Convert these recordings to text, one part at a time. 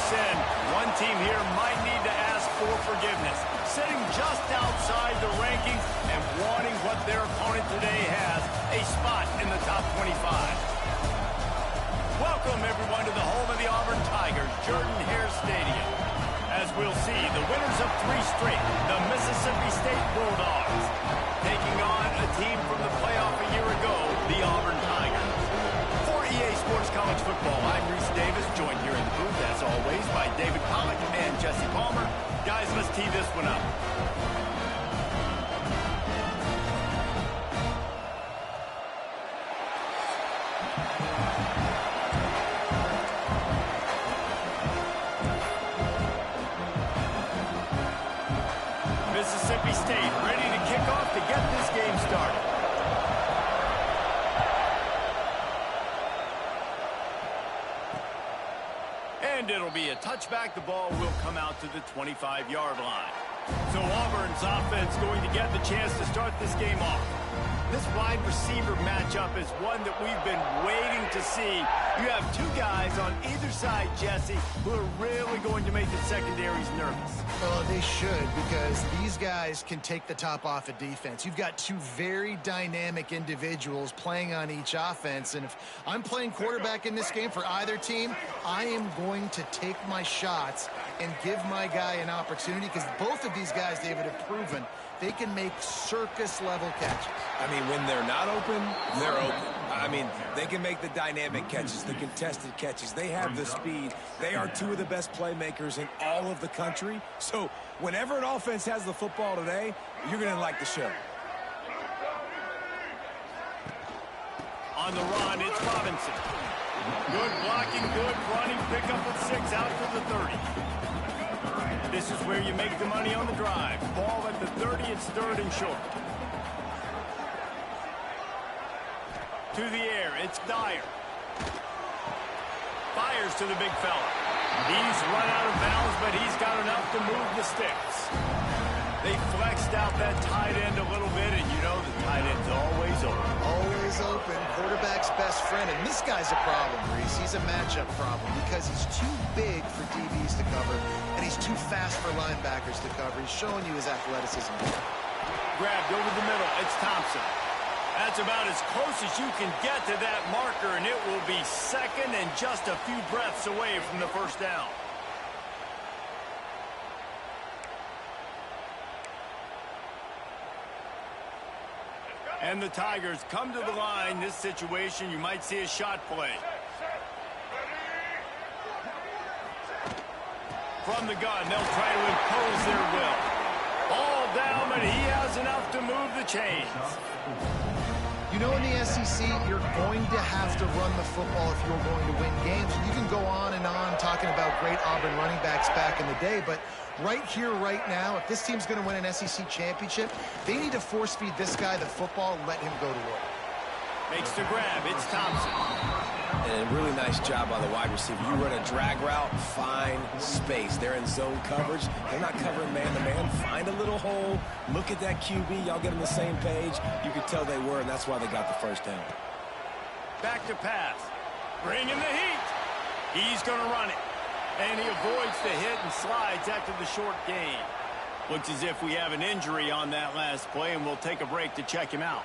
sin. One team here might need to ask for forgiveness, sitting just outside the rankings and wanting what their opponent today has, a spot in the top 25. Welcome, everyone, to the home of the Auburn Tigers, Jordan-Hare Stadium. As we'll see, the winners of 3 straight, the Mississippi State Bulldogs, taking on a team from the playoff a year ago, the Auburn Tigers. For EA Sports College Football, I'm Reese Davis, joined here in the booth, as always, by David Pollack and Jesse Palmer. Guys, let's tee this one up. Mississippi State ready to kick off to get this game started. And it'll be a touchback. The ball will come out to the 25-yard line. So Auburn's offense going to get the chance to start this game off. This wide receiver matchup is one that we've been waiting to see. You have 2 guys on either side, Jesse, who are really going to make the secondaries nervous. Well, they should, because these guys can take the top off a defense. You've got 2 very dynamic individuals playing on each offense, and if I'm playing quarterback in this game for either team, I am going to take my shots and give my guy an opportunity, because both of these guys, David, have proven they can make circus-level catches. I mean, when they're not open, they're open. I mean, they can make the dynamic catches, the contested catches. They have the speed. They are 2 of the best playmakers in all of the country. So whenever an offense has the football today, you're going to like the show. On the run, it's Robinson. Good blocking, good running, pickup of 6 out to the 30. This is where you make the money on the drive. Ball at the 30, it's 3rd and short. To the air, it's Dyer. Fires to the big fella. He's run out of bounds, but he's got enough to move the sticks. They flexed out that tight end a little bit, and you know the tight end's always open. Always open, quarterback's best friend, and this guy's a problem, Reese. He's a matchup problem because he's too big for DBs to cover, and he's too fast for linebackers to cover. He's showing you his athleticism. Grabbed over the middle, it's Thompson. That's about as close as you can get to that marker, and it will be 2nd and just a few breaths away from the first down. And the Tigers come to the line. This situation, you might see a shot play. From the gun, they'll try to impose their will. Ball down, but he has enough to move the chains. You know, in the SEC, you're going to have to run the football if you're going to win games. You can go on and on talking about great Auburn running backs back in the day, but right here, right now, if this team's going to win an SEC championship, they need to force-feed this guy the football and let him go to work. Makes the grab. It's Thompson. And a really nice job by the wide receiver. You run a drag route, find space. They're in zone coverage. They're not covering man-to-man. Find a little hole. Look at that QB. Y'all get on the same page. You could tell they were, and that's why they got the first down. Back to pass. Bringing the heat. He's going to run it. And he avoids the hit and slides after the short gain. Looks as if we have an injury on that last play, and we'll take a break to check him out.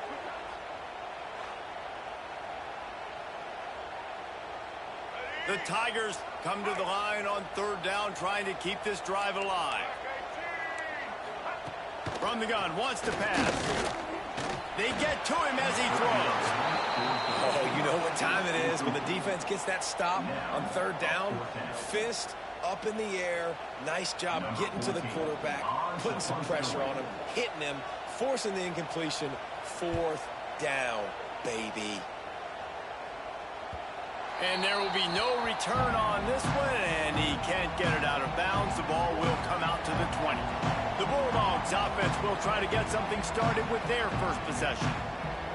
The Tigers come to the line on 3rd down, trying to keep this drive alive. From the gun, wants to pass. They get to him as he throws. Oh, you know what time it is when the defense gets that stop on 3rd down. Fist up in the air. Nice job getting to the quarterback, putting some pressure on him, hitting him, forcing the incompletion. 4th down, baby. And there will be no return on this one, and he can't get it out of bounds. The ball will come out to the 20. The Bulldogs offense will try to get something started with their first possession.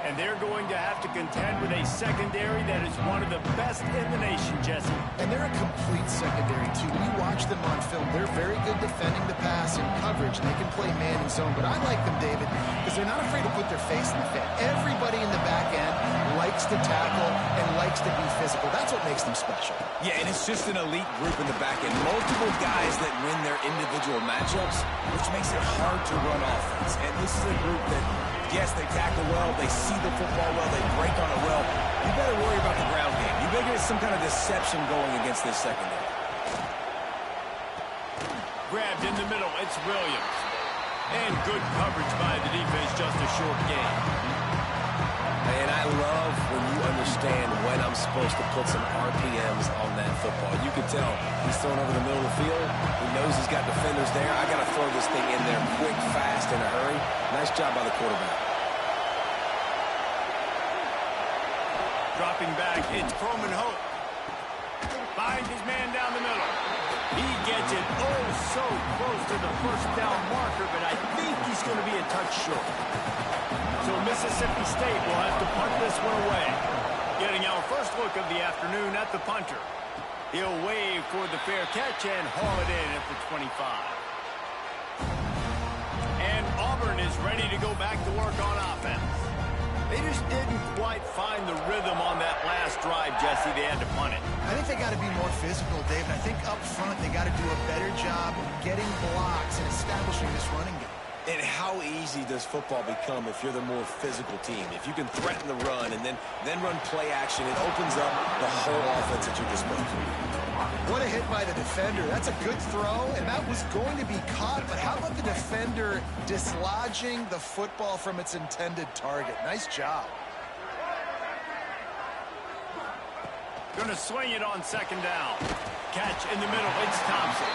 And they're going to have to contend with a secondary that is one of the best in the nation, Jesse. And they're a complete secondary, too. When you watch them on film, they're very good defending the pass and coverage. They can play man and zone. But I like them, David, because they're not afraid to put their face in the fan. Everybody in the back end likes to tackle and likes to be physical. That's what makes them special. Yeah, and it's just an elite group in the back end. Multiple guys that win their individual matchups, which makes it hard to run offense. And this is a group that, yes, they tackle well, they see the football well, they break on it well. You better worry about the ground game. You better get some kind of deception going against this secondary. Grabbed in the middle, it's Williams. And good coverage by the defense, just a short gain. And I love when you understand when I'm supposed to put some RPMs on that football. You can tell he's throwing over the middle of the field. He knows he's got defenders there. I got to throw this thing in there quick, fast, in a hurry. Nice job by the quarterback. Dropping back, it's Croman Hope. Finds his man down the middle. He gets it so close to the first down marker, but I think he's going to be a touch short. So Mississippi State will have to punt this one away. Getting our first look of the afternoon at the punter. He'll wave for the fair catch and haul it in at the 25. And Auburn is ready to go back to work on offense. They just didn't quite find the rhythm on that last drive, Jesse. They had to punt it. I think they got to be more physical, David. I think up front they got to do a better job getting blocks and establishing this running game. And how easy does football become if you're the more physical team? If you can threaten the run and then run play action, it opens up the whole offense at your disposal. What a hit by the defender. That's a good throw, and that was going to be caught. But how about the defender dislodging the football from its intended target? Nice job. Going to swing it on second down. Catch in the middle. It's Thompson.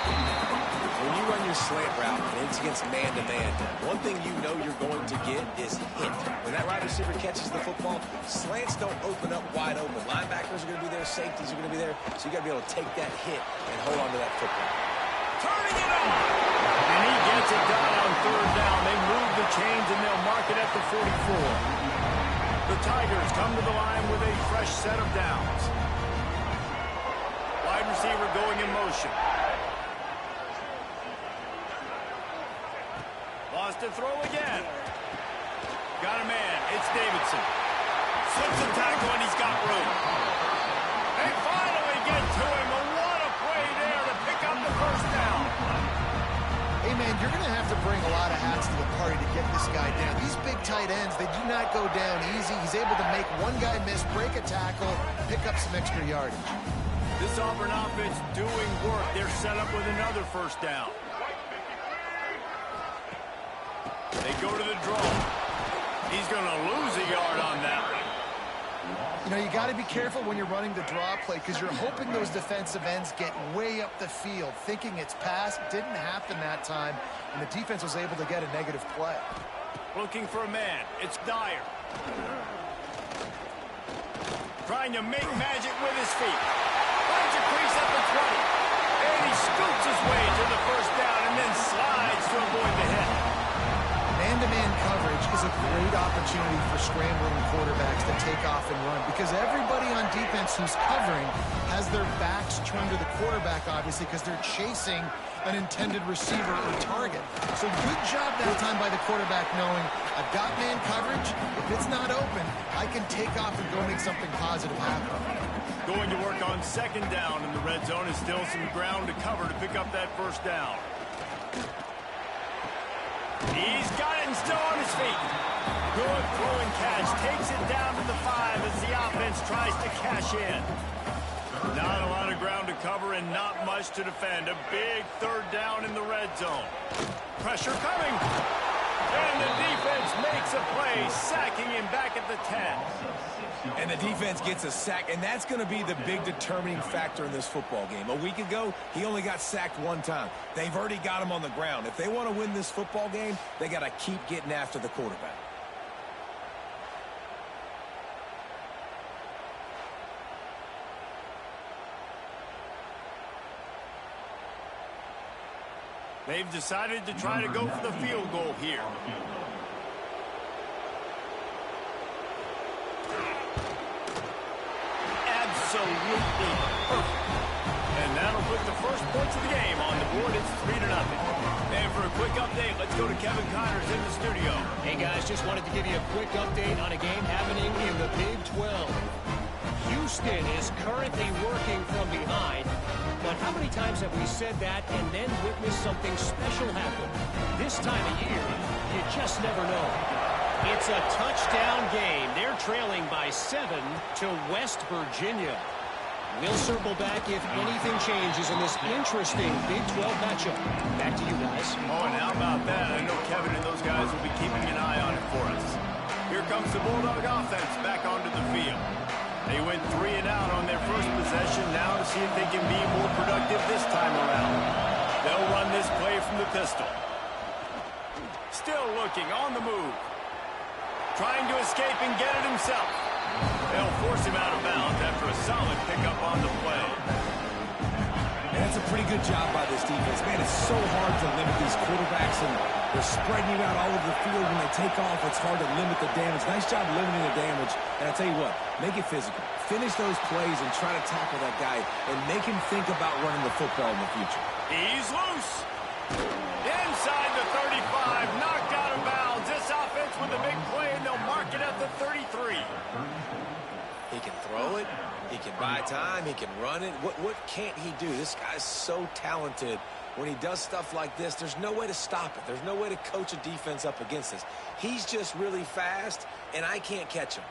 When you run your slant route and it's against man-to-man, one thing you know you're going to get is hit. When that wide receiver catches the football, slants don't open up wide open. Linebackers are going to be there. Safeties are going to be there. So you got to be able to take that hit and hold on to that football. Turning it on. And he gets it done on third down. They move the chains and they'll mark it at the 44. The Tigers come to the line with a fresh set of downs. Wide receiver going in motion. Lost to throw again. Got a man. It's Davidson. Slips a tackle and he's got room. They finally get to him. And what a play there to pick up the first down. Hey, man, you're going to have to bring a lot of hats to the party to get this guy down. These big tight ends, they do not go down easy. He's able to make one guy miss, break a tackle, pick up some extra yardage. This Auburn offense doing work. They're set up with another first down. They go to the draw. He's going to lose a yard on that one. You know, you got to be careful when you're running the draw play because you're hoping those defensive ends get way up the field, thinking it's pass. Didn't happen that time, and the defense was able to get a negative play. Looking for a man. It's Dyer. Trying to make magic with his feet. Finds a crease at the 20. And he scoots his way to the first down and then slides to avoid the hit. Man-to-man coverage is a great opportunity for scrambling quarterbacks to take off and run because everybody on defense who's covering has their backs turned to the quarterback, obviously, because they're chasing an intended receiver or target. So good job that time by the quarterback knowing I've got man coverage. If it's not open, I can take off and go make something positive happen. Going to work on second down in the red zone is still some ground to cover to pick up that first down. He's got it and still on his feet. Good throw and catch. Takes it down to the 5 as the offense tries to cash in. Not a lot of ground to cover and not much to defend. A big third down in the red zone. Pressure coming. And the defense makes a play, sacking him back at the 10. And the defense gets a sack, and that's going to be the big determining factor in this football game. A week ago, he only got sacked one time. They've already got him on the ground. If they want to win this football game, they got to keep getting after the quarterback. They've decided to try to go for the field goal here. absolutely perfect. And that'll put the first points of the game on the board. It's 3-0. And for a quick update, let's go to Kevin Connors in the studio. Hey, guys, just wanted to give you a quick update on a game happening in the Big 12. Houston is currently working from behind. But how many times have we said that and then witnessed something special happen? This time of year, you just never know. It's a touchdown game. They're trailing by 7 to West Virginia. We'll circle back if anything changes in this interesting Big 12 matchup. Back to you guys. Oh, and how about that? I know Kevin and those guys will be keeping an eye on it for us. Here comes the Bulldog offense back onto the field. They went 3 and out on their first possession. Now to see if they can be more productive this time around. They'll run this play from the pistol. Still looking on the move. Trying to escape and get it himself. They'll force him out of bounds after a solid pickup on the play. And that's a pretty good job by this defense. Man, it's so hard to limit these quarterbacks, and they're spreading you out all over the field. When they take off, it's hard to limit the damage. Nice job limiting the damage. And I tell you what, make it physical. Finish those plays and try to tackle that guy and make him think about running the football in the future. He's loose. Inside the 35, knocked out of bounds. This offense with a big play, and they'll mark it at the 33. He can throw it. He can buy time. He can run it. What can't he do? This guy's so talented. When he does stuff like this, there's no way to stop it. There's no way to coach a defense up against this. He's just really fast, and I can't catch him.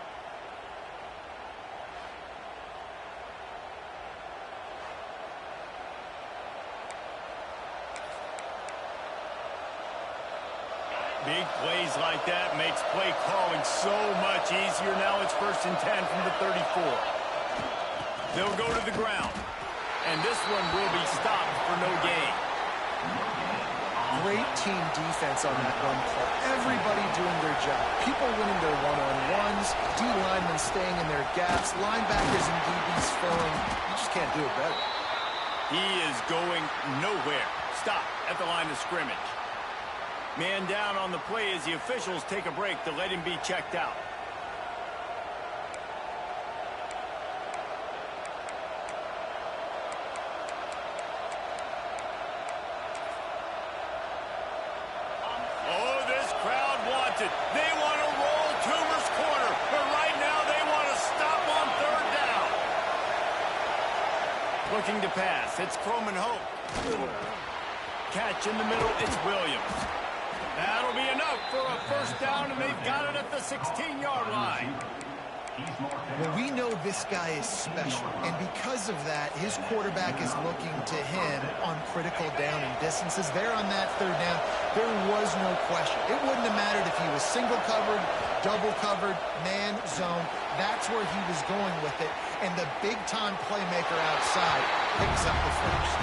Big plays like that makes play calling so much easier. Now it's 1st and 10 from the 34. They'll go to the ground. And this one will be stopped for no gain. Great team defense on that run play. Everybody doing their job. People winning their one-on-ones, D-linemen staying in their gaps, linebackers and DBs filling. You just can't do it better. He is going nowhere. Stop at the line of scrimmage. Man down on the play as the officials take a break to let him be checked out. Oh, this crowd wants it. They want to roll Toomer's corner, but right now they want to stop on 3rd down. Looking to pass. It's Croman Hope. Catch in the middle. It's Williams. That'll be enough for a 1st down, and they've got it at the 16-yard line. Well, we know this guy is special, and because of that, his quarterback is looking to him on critical down and distances. There on that 3rd down, there was no question. It wouldn't have mattered if he was single covered, double covered, man, zone. That's where he was going with it, and the big-time playmaker outside picks up the first.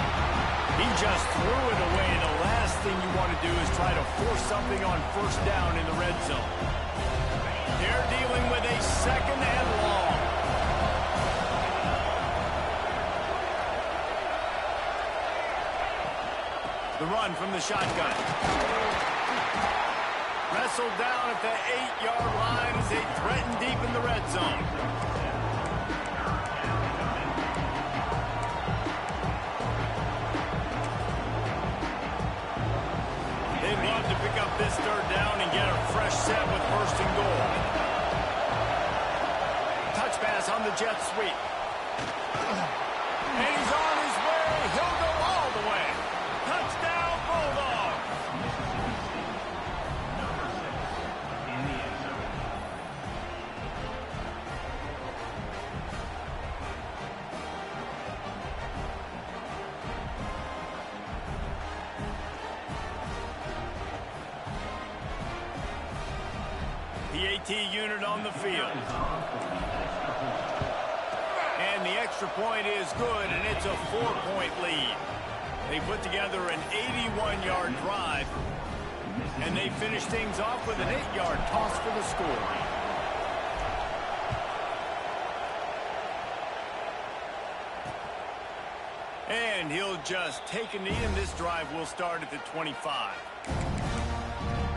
He just threw it away, and the last thing you want to do is try to force something on 1st down in the red zone. They're dealing with a 2nd and long. The run from the shotgun. Wrestled down at the 8-yard line as they threaten deep in the red zone. They'd love to pick up this 3rd down and get a fresh set with 1st and goal. Touch pass on the jet sweep. And he's on his way. He'll go all the way. Touchdown, Bulldogs. The AT unit on the field. And the extra point is good, and it's a 4-point lead. They put together an 81-yard drive, and they finish things off with an 8-yard toss for the score. And he'll just take a knee, and this drive will start at the 25.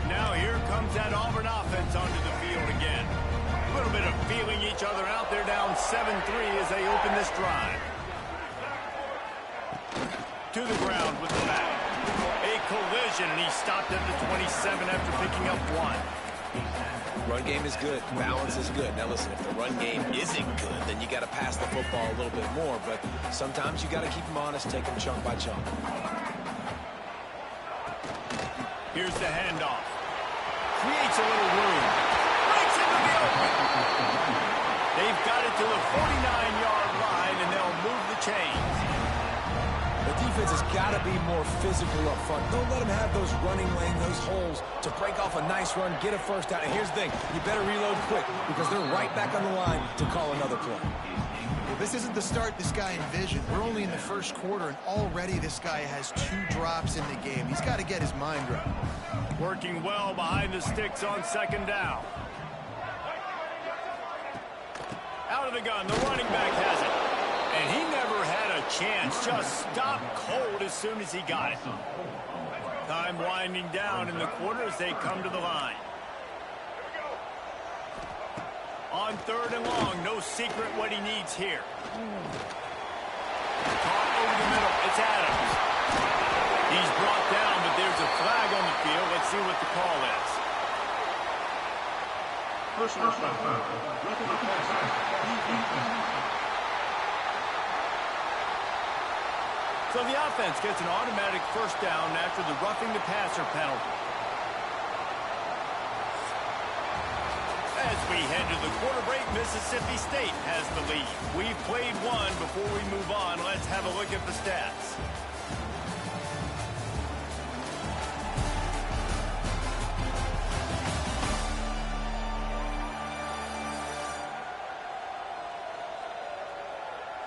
Now here comes that Auburn offense onto the field again. Put little bit of feeling each other out. They're down 7-3 as they open this drive. To the ground with the back. A collision, and he stopped at the 27 after picking up 1. Run game is good. Balance is good. Now listen, if the run game isn't good, then you got to pass the football a little bit more. But sometimes you got to keep them honest, take them chunk by chunk. Here's the handoff. Creates a little room. Breaks into the open. They've got it to the 49-yard line, and they'll move the chains. The defense has got to be more physical up front. Don't let them have those running lane, those holes to break off a nice run, get a first down. And here's the thing, you better reload quick because they're right back on the line to call another play. Well, this isn't the start this guy envisioned. We're only in the first quarter, and already this guy has 2 drops in the game. He's got to get his mind right. Working well behind the sticks on second down. Out of the gun, the running back has it. And he never had a chance, just stopped cold as soon as he got it. Time winding down in the quarter as they come to the line. On 3rd and long, no secret what he needs here. Caught over the middle, it's Adams. He's brought down, but there's a flag on the field. Let's see what the call is. Personal foul. So the offense gets an automatic first down after the roughing the passer penalty. As we head to the quarter break, Mississippi State has the lead. We've played one. Before we move on, let's have a look at the stats.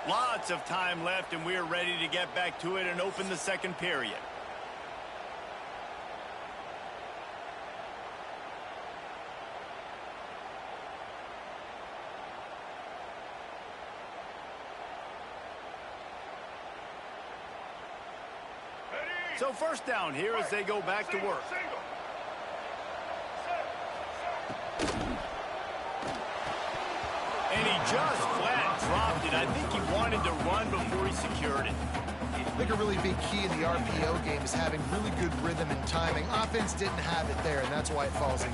Lots of time left, and we're ready to get back to it and open the second period. So first down here as they go back to work. And he just flat dropped it. I think he wanted to run before he secured it. I think a really big key in the RPO game is having really good rhythm and timing. Offense didn't have it there, and that's why it falls in.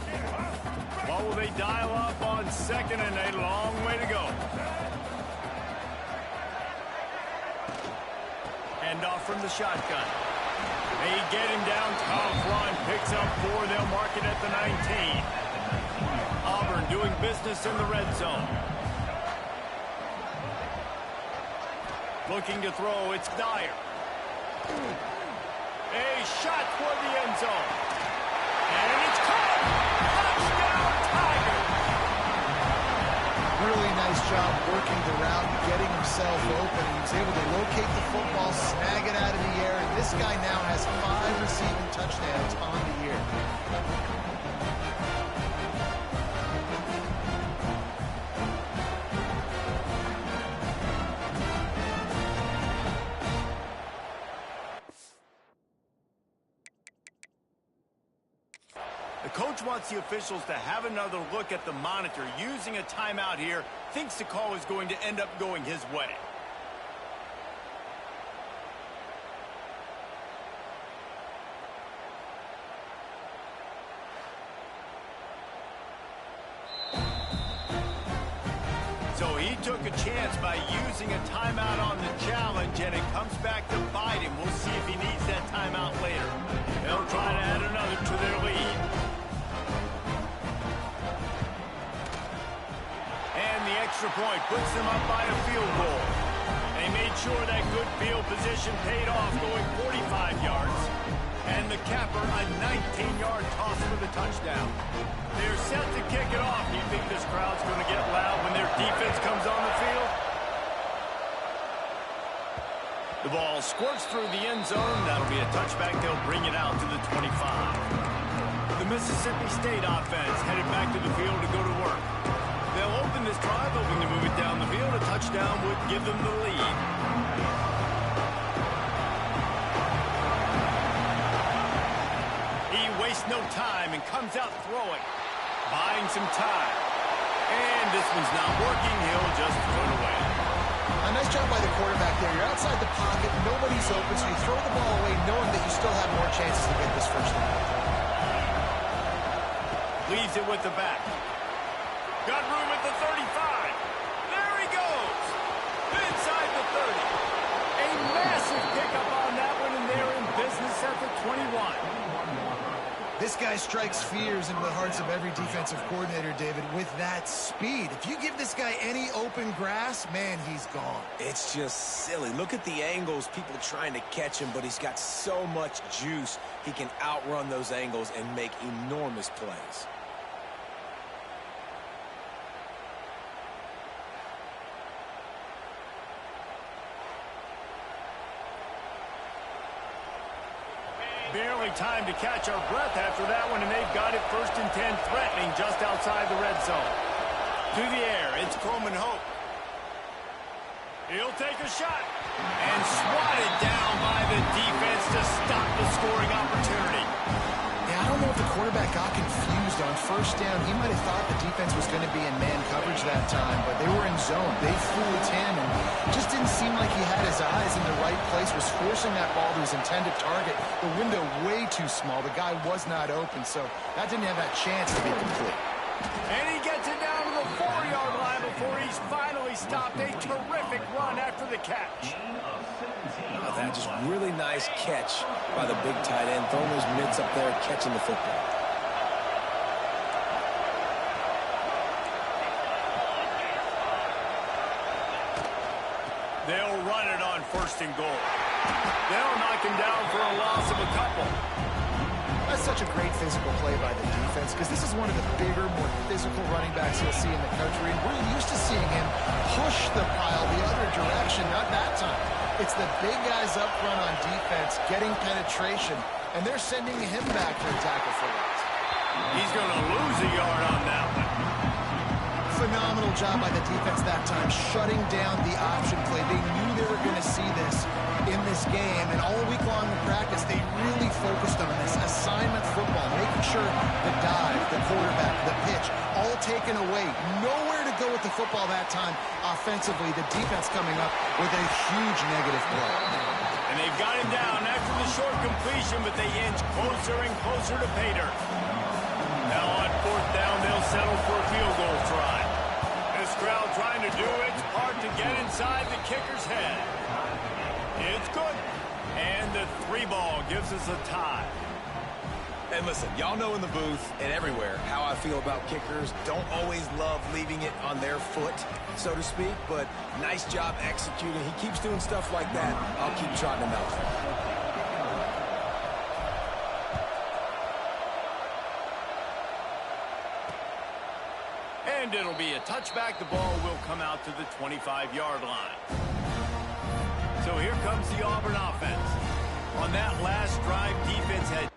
What will they dial up on 2nd and a long way to go? Handoff from the shotgun. They get him down, tough run, picks up 4, they'll mark it at the 19. Auburn doing business in the red zone. Looking to throw, it's Dyer. A shot for the end zone. And it's caught! Touchdown, Tigers! Really nice job working the route, getting himself open. He was able to locate the football, snag it out of the air, and this guy now has 5 receiving touchdowns on the year. The coach wants the officials to have another look at the monitor. Using a timeout here, thinks the call is going to end up going his way. So he took a chance by using a timeout on the challenge, and it comes back to bite him. We'll see if he needs that timeout later. They'll try to add another to their lead. And the extra point puts them up by a field goal. They made sure that good field position paid off, going 45 yards. And the capper, a 19-yard toss for the touchdown. They're set to kick it off. Do you think this crowd's going to get loud when their defense comes on the field? The ball squirts through the end zone. That'll be a touchback. They'll bring it out to the 25. The Mississippi State offense headed back to the field to go to work. They'll open this drive, hoping to move it down the field. A touchdown would give them the lead. He wastes no time and comes out throwing. Buying some time. And this one's not working. He'll just throw it away. A nice job by the quarterback there. You're outside the pocket. Nobody's open, so you throw the ball away knowing that you still have more chances to get this first down. Leaves it with the back. Got room at the 35. There he goes. Inside the 30. A massive pickup on that one, and they're in business at the 21. This guy strikes fears into the hearts of every defensive coordinator, David, with that speed. If you give this guy any open grass, man, he's gone. It's just silly. Look at the angles, people trying to catch him, but he's got so much juice. He can outrun those angles and make enormous plays. Barely time to catch our breath after that one, and they've got it 1st and 10, threatening just outside the red zone. To the air, it's Coleman Hope. He'll take a shot and swatted down by the defense to stop the scoring opportunity. Yeah, I don't know if the quarterback got confused on 1st down. He might have thought the defense was going to be in man coverage that time, but they were in zone. They fooled him, and just didn't seem like he had his eyes in the right place, was forcing that ball to his intended target. The window way too small. The guy was not open, so that didn't have that chance to be complete. And he gets it down to the 4-yard line before he's finally stopped. A terrific run after the catch. That just really nice catch by the big tight end, throwing those mitts up there, catching the football. They'll run it on 1st and goal. They'll knock him down for a loss of a couple. That's such a great physical play by the defense, because this is one of the bigger, more physical running backs you'll see in the country. And we're used to seeing him push the pile the other direction. Not that time. It's the big guys up front on defense getting penetration, and they're sending him back for a tackle for loss. He's going to lose a yard on that one. Phenomenal job by the defense that time, shutting down the option play. They knew they were going to see this in this game, and all week long in practice, they really focused on this assignment football, making sure the dive, the quarterback, the pitch, all taken away. Nowhere to go with the football that time offensively. The defense coming up with a huge negative play. And they've got him down after the short completion, but they inch closer and closer to pay dirt. Now on 4th down, they'll settle for a field goal try. This crowd trying to do its part to get inside the kicker's head. It's good. And the 3-ball gives us a tie. And listen, y'all know in the booth and everywhere how I feel about kickers. Don't always love leaving it on their foot, so to speak, but nice job executing. He keeps doing stuff like that. I'll keep trotting him out there. And it'll be a touchback. The ball will come out to the 25-yard line. So here comes the Auburn offense. On that last drive, defense had...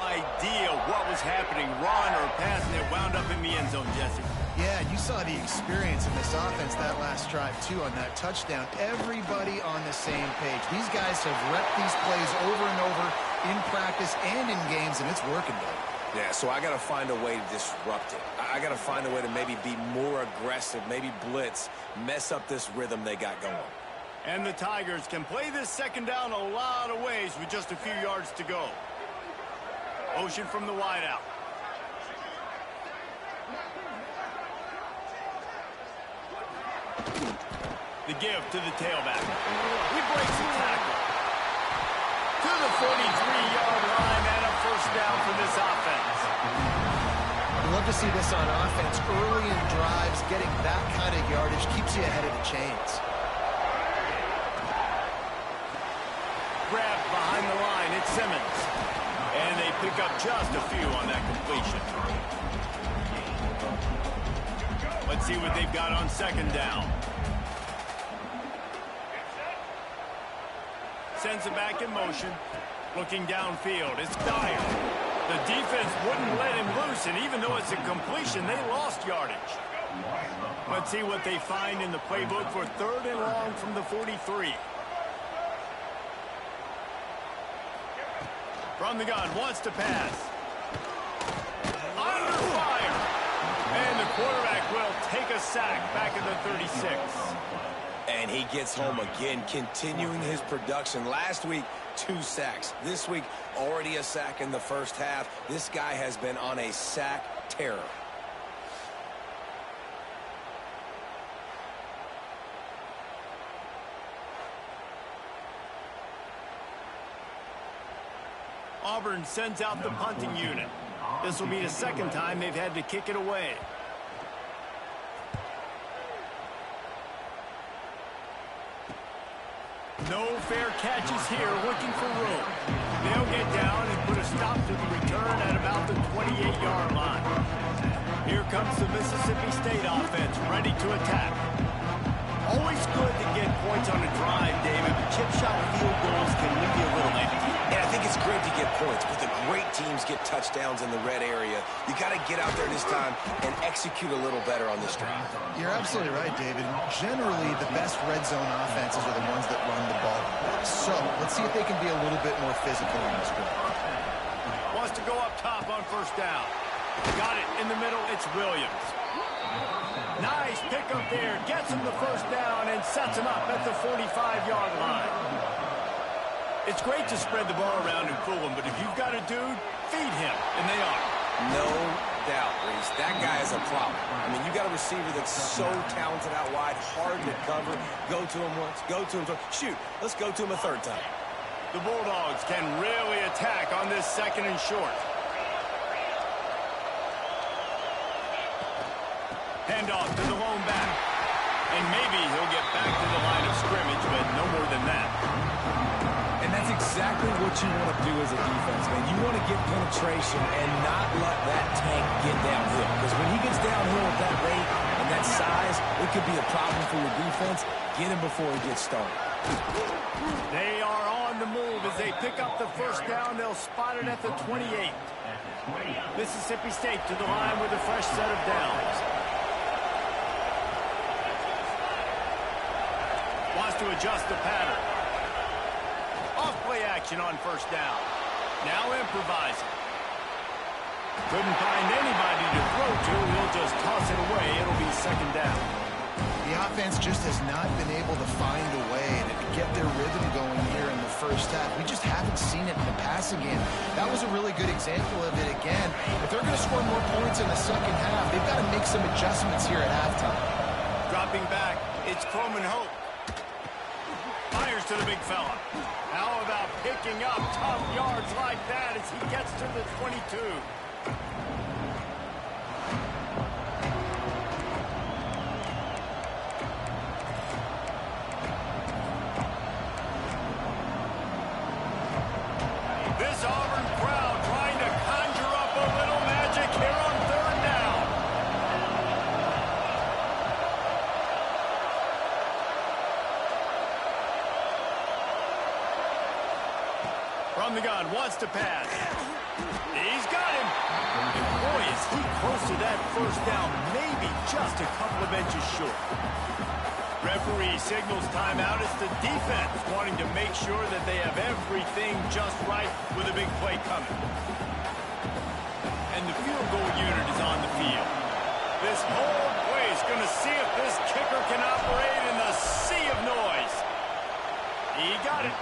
idea what was happening, run or pass, and it wound up in the end zone, Jesse. Yeah, you saw the experience in this offense that last drive, too, on that touchdown. Everybody on the same page. These guys have repped these plays over and over in practice and in games, and it's working, Dave. Yeah, so I got to find a way to disrupt it. I got to find a way to maybe be more aggressive, maybe blitz, mess up this rhythm they got going. And the Tigers can play this 2nd down a lot of ways with just a few yards to go. Motion from the wideout. The give to the tailback. He breaks the tackle. To the 43-yard line and a 1st down for this offense. I'd love to see this on offense. Early in drives, getting that kind of yardage keeps you ahead of the chains. Grabbed behind the line, it's Simmons. And they pick up just a few on that completion. Let's see what they've got on 2nd down. sends it back in motion. Looking downfield, it's Dyer. The defense wouldn't let him loose, and even though it's a completion, they lost yardage. Let's see what they find in the playbook for 3rd and long from the 43. From the gun, wants to pass. Under fire. And the quarterback will take a sack back at the 36. And he gets home again, continuing his production. Last week, 2 sacks. This week, already a sack in the first half. This guy has been on a sack terror. Auburn sends out the punting unit. This will be the 2nd time they've had to kick it away. No fair catches here, looking for room. They'll get down and put a stop to the return at about the 28-yard line. Here comes the Mississippi State offense, ready to attack. Always good to get points on a drive, David, but chip shot field goals can leave you a little empty. And I think it's great to get points, but the great teams get touchdowns in the red area. You got to get out there this time and execute a little better on this drive. You're absolutely right, David. Generally, the best red zone offenses are the ones that run the ball. So, let's see if they can be a little bit more physical in this drive. Wants to go up top on 1st down. Got it in the middle. It's Williams. Nice pickup there. Gets him the 1st down and sets him up at the 45-yard line. It's great to spread the ball around and fool him, but if you've got a dude, feed him, and they are. No doubt, Reese. That guy is a problem. I mean, you got a receiver that's so talented out wide, hard to cover. Go to him once, go to him twice. Shoot, let's go to him a 3rd time. The Bulldogs can really attack on this 2nd and short. Handoff to the lone back. And maybe he'll get back to the line of scrimmage, but no more than that. And that's exactly what you want to do as a defense, man. You want to get penetration and not let that tank get downhill. Because when he gets downhill at that rate and that size, it could be a problem for your defense. Get him before he gets started. They are on the move as they pick up the 1st down. They'll spot it at the 28. Mississippi State to the line with a fresh set of downs. Wants to adjust the pattern. Off play action on 1st down. Now improvising. Couldn't find anybody to throw to. He'll just toss it away. It'll be 2nd down. The offense just has not been able to find a way to get their rhythm going here in the 1st half. We just haven't seen it in the passing game. That was a really good example of it again. If they're going to score more points in the 2nd half, they've got to make some adjustments here at halftime. Dropping back, it's Coleman Hope. Fires to the big fella. How about picking up tough yards like that as he gets to the 22? This Auburn crowd trying to conjure up a little magic here on 3rd down. From the gun, wants to pass. He's got him. And boy, is he close to that 1st down, maybe just a couple of inches short. Referee signals timeout. It's the defense wanting to make sure that they have everything just right with a big play coming. And the field goal unit is on the field. This whole play is going to see if this kicker can operate in the sea of noise. He got it.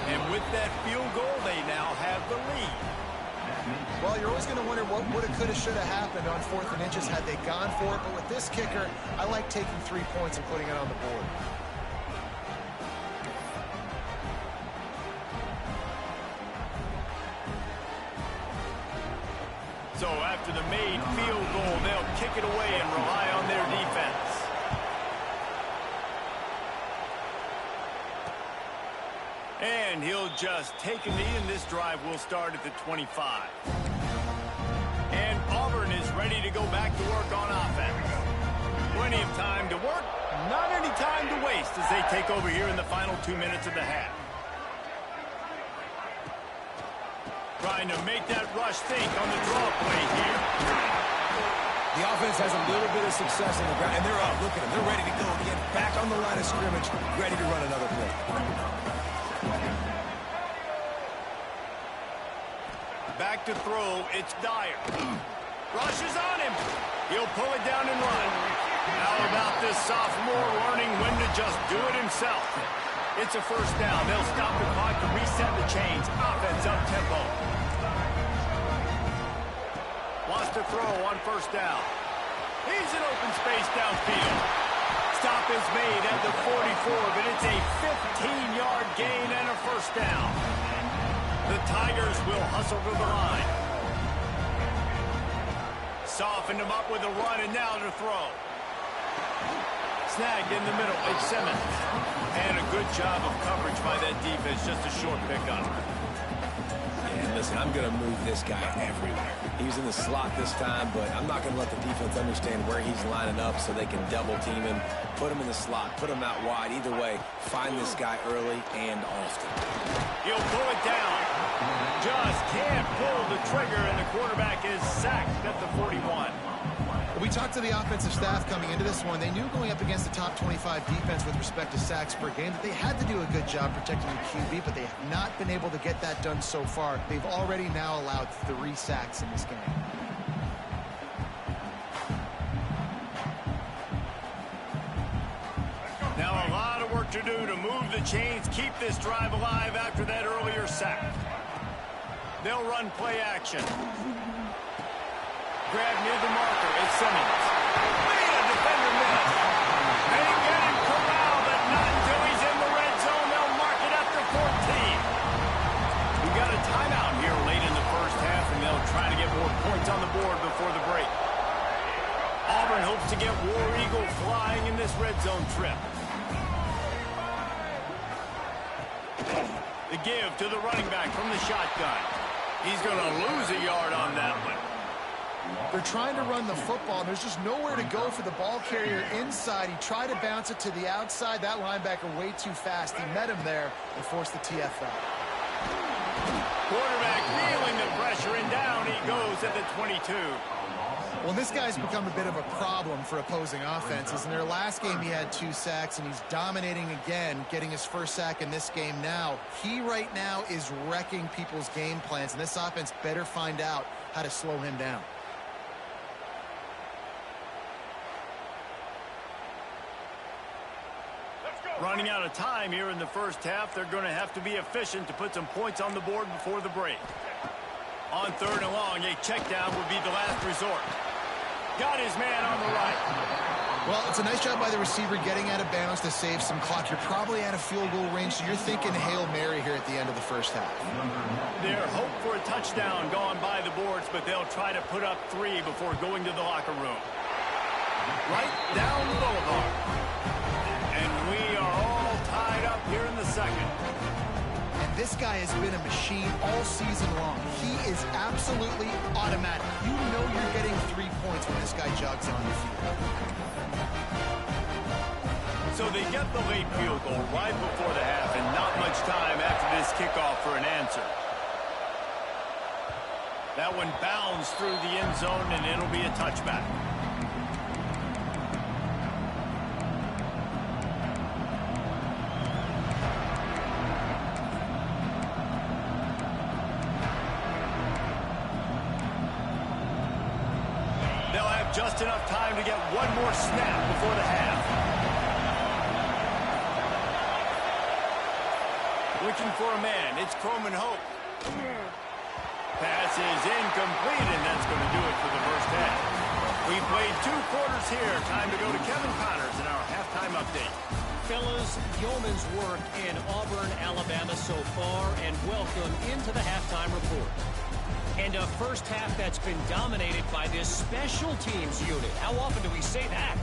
And with that field goal, they now have the lead. Well, you're always going to wonder what woulda, coulda, shoulda happened on 4th and inches had they gone for it. But with this kicker, I like taking 3 points and putting it on the board. So after the made field goal, they'll kick it away and rely on their defense. And he'll just take a knee, and this drive will start at the 25. And Auburn is ready to go back to work on offense. Plenty of time to work, not any time to waste as they take over here in the final 2 minutes of the half. Trying to make that rush think on the draw play here. The offense has a little bit of success on the ground, and they're up. Look at them. They're ready to go again. Back on the line of scrimmage, ready to run another play. Back to throw. It's Dyer. Rushes on him. He'll pull it down and run. How about this sophomore learning when to just do it himself? It's a first down. They'll stop the clock to reset the chains. Offense up tempo. Wants to throw on first down. He's in open space downfield. Stop is made at the 44, but it's a 15-yard gain and a first down. The Tigers will hustle to the line. Softened him up with a run, and now to throw. Snagged in the middle. It's Simmons. And a good job of coverage by that defense. Just a short pickup. And listen, I'm going to move this guy everywhere. He's in the slot this time, but I'm not going to let the defense understand where he's lining up so they can double team him, put him in the slot, put him out wide. Either way, find this guy early and often. He'll pull it down. Just can't pull the trigger, and the quarterback is sacked at the 41. We talked to the offensive staff coming into this one. They knew going up against the top 25 defense with respect to sacks per game that they had to do a good job protecting the QB, but they have not been able to get that done so far. They've already now allowed 3 sacks in this game. Now a lot of work to do to move the chains, keep this drive alive after that earlier sack. They'll run play action. Grab near the marker. It's Simmons. Wait, a defender miss. They get him corralled, but not until he's in the red zone. They'll mark it up to 14. We've got a timeout here late in the first half, and they'll try to get more points on the board before the break. Auburn hopes to get War Eagle flying in this red zone trip. The give to the running back from the shotgun. He's going to lose a yard on that one. They're trying to run the football. There's just nowhere to go for the ball carrier inside. He tried to bounce it to the outside. That linebacker way too fast. He met him there and forced the TF out. Quarterback feeling the pressure, and down he goes at the 22. Well, this guy's become a bit of a problem for opposing offenses. In their last game, he had 2 sacks, and he's dominating again, getting his first sack in this game now. He right now is wrecking people's game plans, and this offense better find out how to slow him down. Running out of time here in the first half. They're going to have to be efficient to put some points on the board before the break. On third and long, a check down would be the last resort. Got his man on the right. Well, it's a nice job by the receiver getting out of bounds to save some clock. You're probably out of field goal range, so you're thinking Hail Mary here at the end of the first half. Their hope for a touchdown gone by the boards, but they'll try to put up 3 before going to the locker room. Right down the boulevard. And we are all tied up here in the second. And this guy has been a machine all season long. He is absolutely automatic. You know you're getting 3 points when this guy jogs on the field. So they get the late field goal right before the half, and not much time after this kickoff for an answer. That one bounds through the end zone, and it'll be a touchback. Just enough time to get one more snap before the half. Looking for a man. It's Croman Hope. Pass is incomplete, and that's going to do it for the first half. We played 2 quarters here. Time to go to Kevin Connors in our halftime update. Fellas, yeoman's work in Auburn, Alabama so far, and welcome into the halftime report. And a first half that's been dominated by this special teams unit. How often do we say that?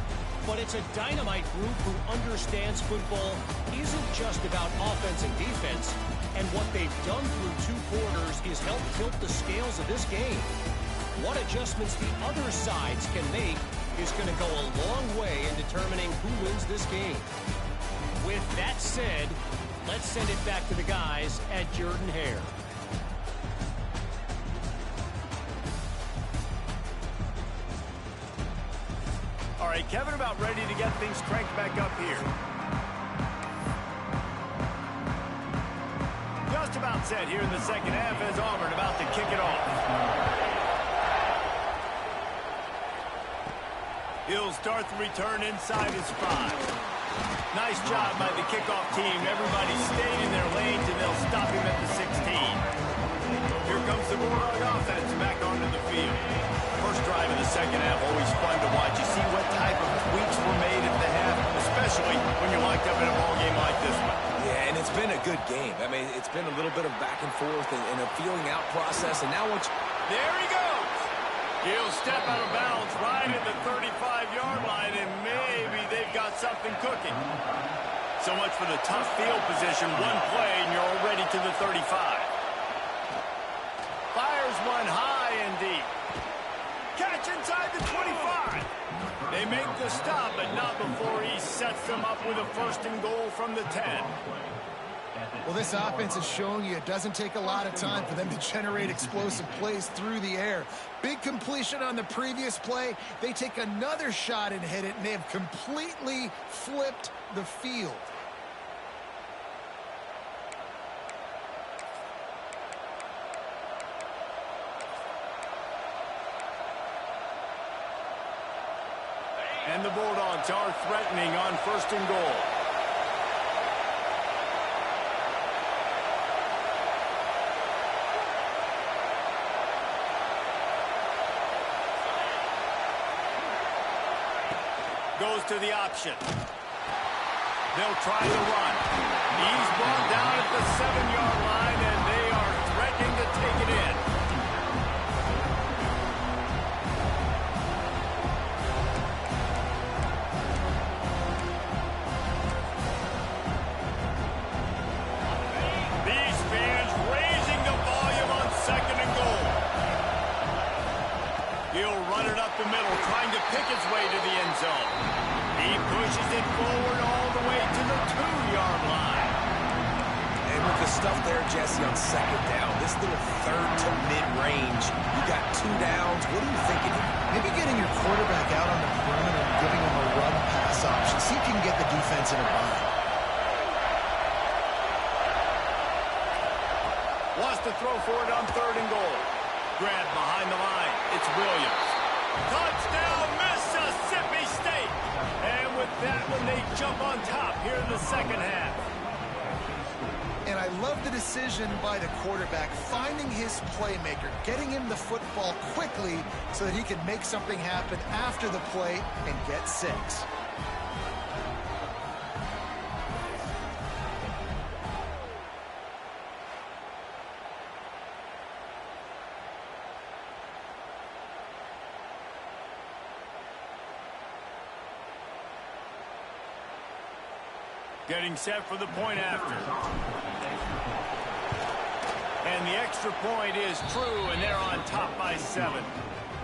But it's a dynamite group who understands football isn't just about offense and defense. And what they've done through 2 quarters is help tilt the scales of this game. What adjustments the other sides can make is going to go a long way in determining who wins this game. With that said, let's send it back to the guys at Jordan Hare. right, Kevin, about ready to get things cranked back up here. Just about set here in the second half as Auburn about to kick it off. He'll start the return inside his 5. Nice job by the kickoff team. Everybody stayed in their lanes, and they'll stop him at the 16. Here comes the Bulldog offense back onto the field. First drive of the second half, always fun to watch. You see what type of tweaks were made at the half, especially when you're locked up in a ball game like this one. Yeah, and it's been a good game. I mean, it's been a little bit of back and forth and a feeling out process, and now once... There he goes! He'll step out of bounds right at the 35-yard line, and maybe they've got something cooking. So much for the tough field position. One play, and you're already to the 35. Fires one high and deep. Catch inside the 25. They make the stop, but not before he sets them up with a 1st and goal from the 10. Well, this offense is showing you it doesn't take a lot of time for them to generate explosive plays through the air. Big completion on the previous play. They take another shot and hit it, and they have completely flipped the field. And the Bulldogs are threatening on 1st and goal. Goes to the option. They'll try to run. He's brought down at the 7-yard line, and they are threatening to take it in. These fans raising the volume on 2nd and goal. He'll run it up the middle, trying to pick his way to the end zone. He pushes it forward all the way to the 2-yard line. And with the stuff there, Jesse, on 2nd down, this little 3rd to mid-range, you got 2 downs. What are you thinking here? Maybe getting your quarterback out on the perimeter and giving him a run-pass option. See if you can get the defense in a bind. Wants to throw for it on 3rd and goal. Grab behind the line. It's Williams. Touchdown, Mississippi State. And with that one, they jump on top here in the second half. And I love the decision by the quarterback, finding his playmaker, getting him the football quickly so that he can make something happen after the play and get 6. Getting set for the point after. And the extra point is true, and they're on top by 7.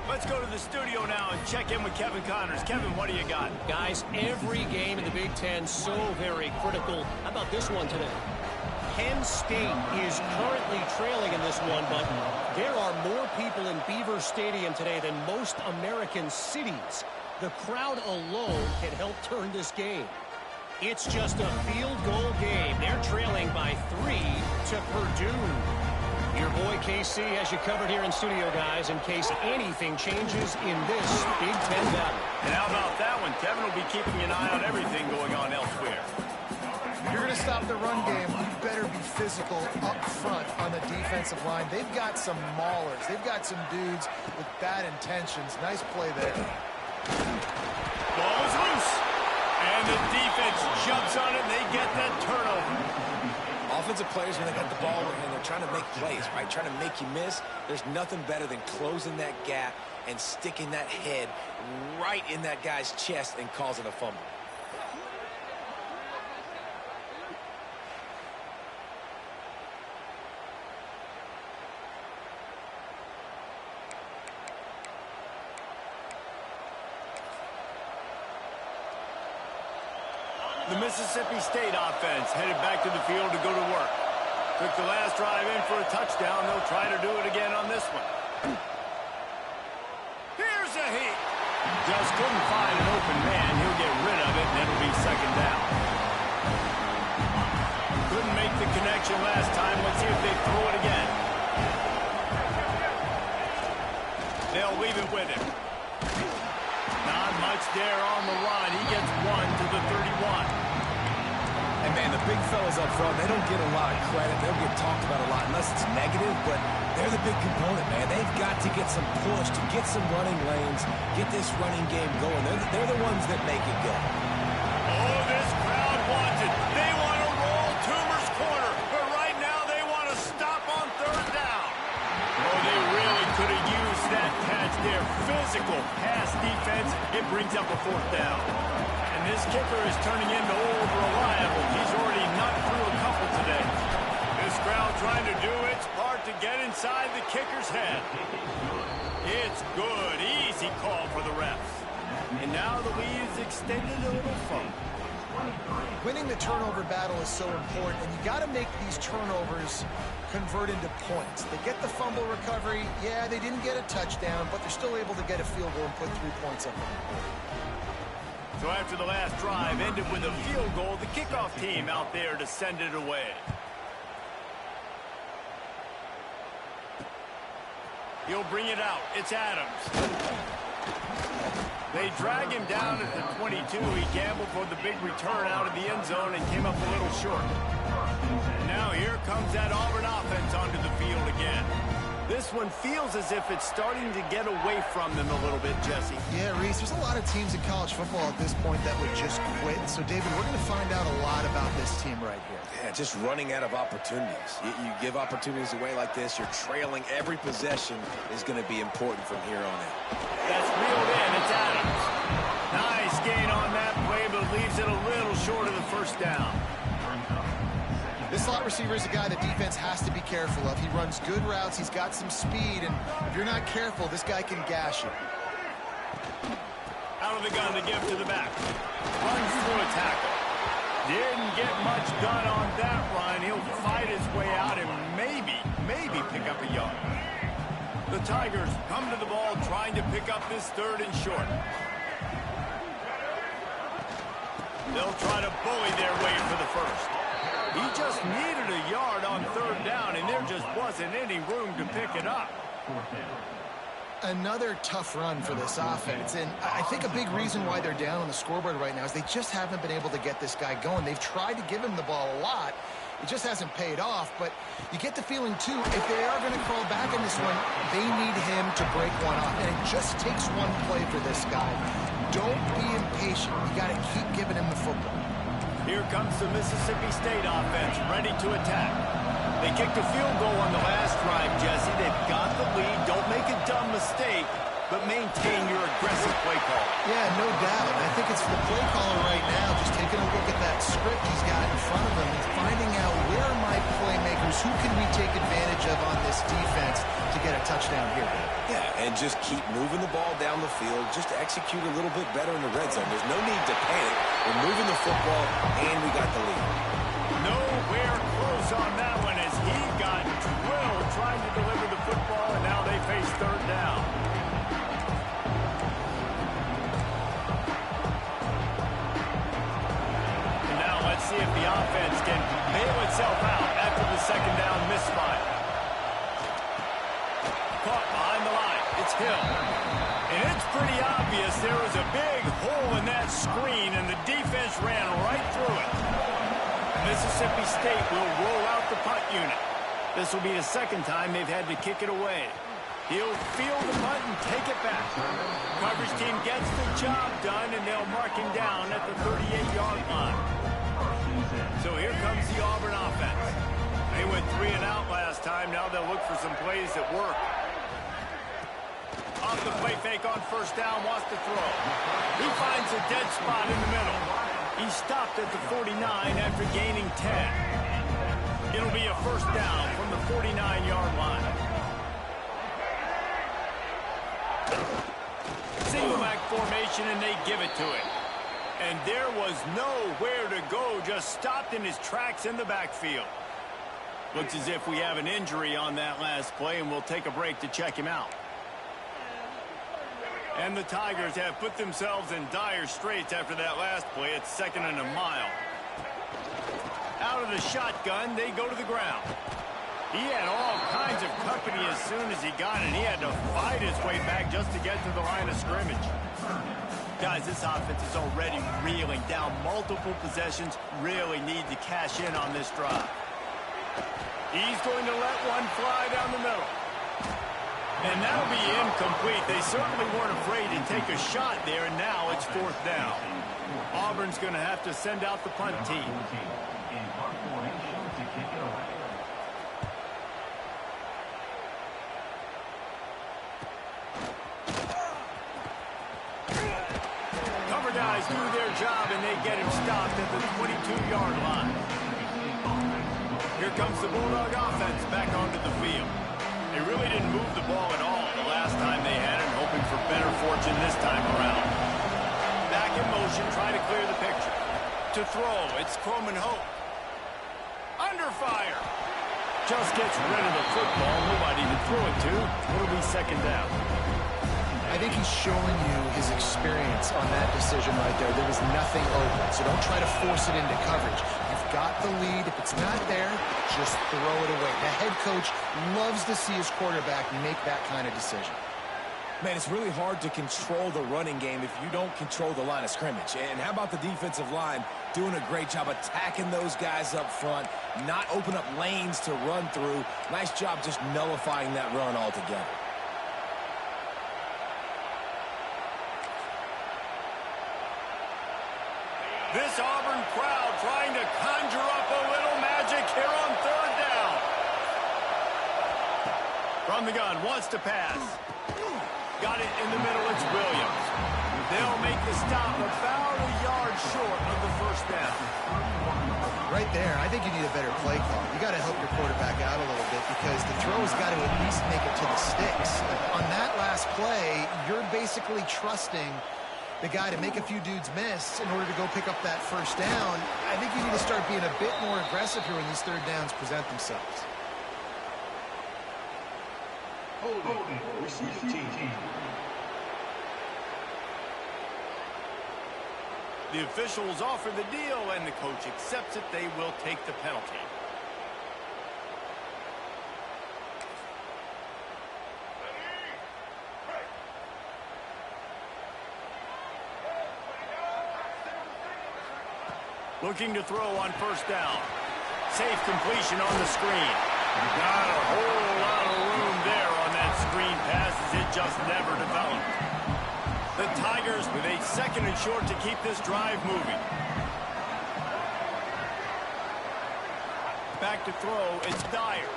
Let's go to the studio now and check in with Kevin Connors. Kevin, what do you got? Guys, every game in the Big Ten so very critical. How about this one today? Penn State is currently trailing in this one, but there are more people in Beaver Stadium today than most American cities. The crowd alone can help turn this game. It's just a field goal game. They're trailing by 3 to Purdue. Your boy KC has you covered here in studio, guys, in case anything changes in this Big Ten battle. And how about that one? Kevin will be keeping an eye on everything going on elsewhere. If you're going to stop the run game, you better be physical up front on the defensive line. They've got some maulers. They've got some dudes with bad intentions. Nice play there. Ball is loose. And the defense jumps on it, and they get that turnover. Offensive players, when they got the ball and they're trying to make plays, right, trying to make you miss, there's nothing better than closing that gap and sticking that head right in that guy's chest and causing a fumble. The Mississippi State offense headed back to the field to go to work. Took the last drive in for a touchdown. They'll try to do it again on this one. Here's a heat. Just couldn't find an open man. He'll get rid of it, and it'll be second down. Couldn't make the connection last time. Let's see if they throw it again. They'll leave it with him. Not much there on the run. He gets one to the 31. And, man, the big fellas up front, they don't get a lot of credit. They'll get talked about a lot unless it's negative, but they're the big component, man. They've got to get some push, to get some running lanes, get this running game going. They're the ones that make it go. Oh, this crowd wants it. They want to roll Toomer's corner, but right now they want to stop on third down. Oh, they really could have used that catch there. Physical pass defense. It brings up a fourth down. And this kicker is turning into old reliable. He's already knocked through a couple today. This crowd trying to do its part to get inside the kicker's head. It's good. Easy call for the refs. And now the lead is extended a little further. Winning the turnover battle is so important, and you got to make these turnovers convert into points. They get the fumble recovery. Yeah, they didn't get a touchdown, but they're still able to get a field goal and put 3 points up on the board. So after the last drive ended with a field goal, the kickoff team out there to send it away. He'll bring it out. It's Adams. They drag him down at the 22. He gambled for the big return out of the end zone and came up a little short. Now here comes that Auburn offense onto the field again. This one feels as if it's starting to get away from them a little bit, Jesse. Yeah, Reese, there's a lot of teams in college football at this point that would just quit. So, David, we're going to find out a lot about this team right here. Yeah, just running out of opportunities. You give opportunities away like this, you're trailing. Every possession is going to be important from here on in. That's reeled in. It's Adams. Nice gain on that play, but leaves it a little short of the first down. This slot receiver is a guy the defense has to be careful of. He runs good routes. He's got some speed, and if you're not careful, this guy can gash you. Out of the gun to give to the back. Runs through a tackle. Didn't get much done on that run. He'll fight his way out and maybe pick up a yard. The Tigers come to the ball trying to pick up this third and short. They'll try to bully their way for the first. He just needed a yard on third down, and there just wasn't any room to pick it up. Another tough run for this offense, and I think a big reason why they're down on the scoreboard right now is they just haven't been able to get this guy going. They've tried to give him the ball a lot. It just hasn't paid off, but you get the feeling, too, if they are going to crawl back in this one, they need him to break one off, and it just takes one play for this guy. Don't be impatient. You got to keep giving him the football. Here comes the Mississippi State offense, ready to attack. They kicked a field goal on the last drive, Jesse. They've got the lead. Don't make a dumb mistake, but maintain your aggressive play call. Yeah, no doubt. I think it's the play caller right now, just taking a look at that script he's got in front of him and finding out where are my playmakers, who can we take advantage of on this defense to get a touchdown here. Yeah, and just keep moving the ball down the field. Just execute a little bit better in the red zone. There's no need to panic. We're moving the football, and we got the lead. Nowhere close on that one as he got drilled trying to deliver the football, and now they face third down. And now let's see if the offense can bail itself out after the second down misfire. Caught behind the line. It's Hill. And it's pretty obvious there was a big hole in that screen, and the defense ran right through it. Mississippi State will roll out the punt unit. This will be the second time they've had to kick it away. He'll field the punt and take it back. Coverage team gets the job done, and they'll mark him down at the 38-yard line. So here comes the Auburn offense. They went 3 and out last time. Now they'll look for some plays that work. Off the play fake on first down, wants to throw. He finds a dead spot in the middle. He stopped at the 49 after gaining 10. It'll be a first down from the 49-yard line. Single back formation, and they give it to him. And there was nowhere to go, just stopped in his tracks in the backfield. Looks as if we have an injury on that last play, and we'll take a break to check him out. And the Tigers have put themselves in dire straits after that last play. It's 2nd and a mile. Out of the shotgun, they go to the ground. He had all kinds of company as soon as he got it. He had to fight his way back just to get to the line of scrimmage. Guys, this offense is already reeling down multiple possessions. Really need to cash in on this drive. He's going to let one fly down the middle. And that'll be incomplete. They certainly weren't afraid to take a shot there, and now it's 4th down. Auburn's going to have to send out the punt team. Cover guys do their job, and they get him stopped at the 22-yard line. Here comes the Bulldog offense back onto the field. They really didn't move the ball at all the last time they had it, hoping for better fortune this time around. Back in motion, trying to clear the picture. To throw, it's Coleman Hope. Under fire. Just gets rid of the football. Nobody to throw it to. It'll be 2nd down. I think he's showing you his experience on that decision right there. There was nothing open, so don't try to force it into coverage. You've got the lead. If it's not there, just throw it away. The head coach loves to see his quarterback make that kind of decision. Man, it's really hard to control the running game if you don't control the line of scrimmage. And how about the defensive line doing a great job attacking those guys up front, not open up lanes to run through. Nice job just nullifying that run altogether. This Auburn crowd trying to conjure up a little magic here on 3rd down. From the gun, wants to pass. Got it in the middle, it's Williams. They'll make the stop about a yard short of the 1st down. Right there, I think you need a better play call. You got to help your quarterback out a little bit because the throw's got to at least make it to the sticks. On that last play, you're basically trusting the guy to make a few dudes miss in order to go pick up that 1st down. I think you need to start being a bit more aggressive here when these 3rd downs present themselves. Holding, receive team. The officials offer the deal, and the coach accepts it. They will take the penalty. Looking to throw on 1st down. Safe completion on the screen. Not a whole lot of room there on that screen pass as it just never developed. The Tigers with a 2nd and short to keep this drive moving. Back to throw, it's Dyer.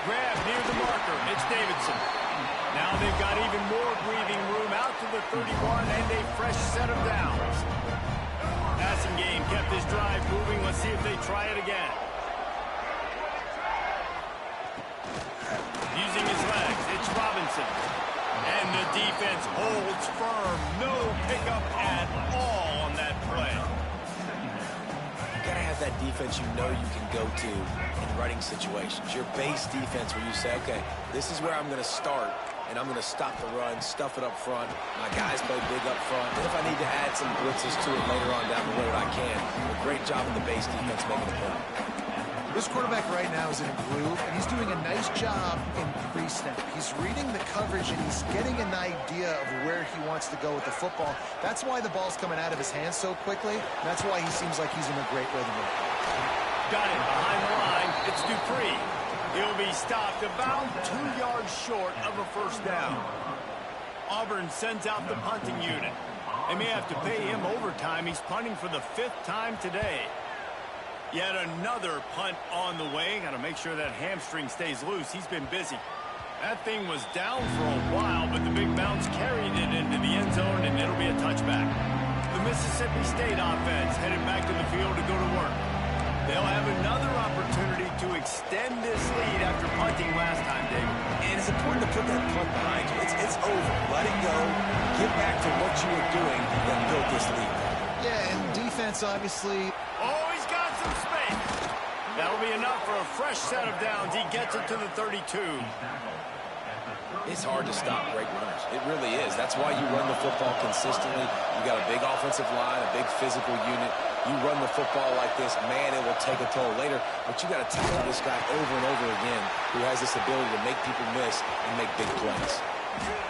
Grab near the marker, it's Davidson. Now they've got even more breathing room out to the 31 and a fresh set of downs. Passing game kept this drive moving. Let's see if they try it again. Using his legs, it's Robinson. And the defense holds firm. No pickup at all on that play. You got to have that defense you know you can go to in running situations. Your base defense where you say, okay, this is where I'm going to start, and I'm going to stop the run, stuff it up front. My guys play big up front. And if I need to add some blitzes to it later on down the road, I can. A great job in the base defense making a play. This quarterback right now is in a groove, and he's doing a nice job in pre-snap. He's reading the coverage, and he's getting an idea of where he wants to go with the football. That's why the ball's coming out of his hands so quickly. That's why he seems like he's in a great rhythm right now. Got it behind the line. It's Dupree. He'll be stopped about 2 yards short of a 1st down. Auburn sends out the punting unit. They may have to pay him overtime. He's punting for the 5th time today. Yet another punt on the way. Got to make sure that hamstring stays loose. He's been busy. That thing was down for a while, but the big bounce carried it into the end zone, and it'll be a touchback. The Mississippi State offense headed back to the field to go to work. They'll have another opportunity to extend this lead after punting last time, David. And it's important to put that punt behind you. It's over. Let it go. Get back to what you were doing that built this lead. Yeah, and defense obviously. Oh, he's got some space. That'll be enough for a fresh set of downs. He gets it to the 32. It's hard to stop great runners. It really is. That's why you run the football consistently. You got a big offensive line, a big physical unit. You run the football like this, man, it will take a toll later. But you got to tackle this guy over and over again who has this ability to make people miss and make big plays.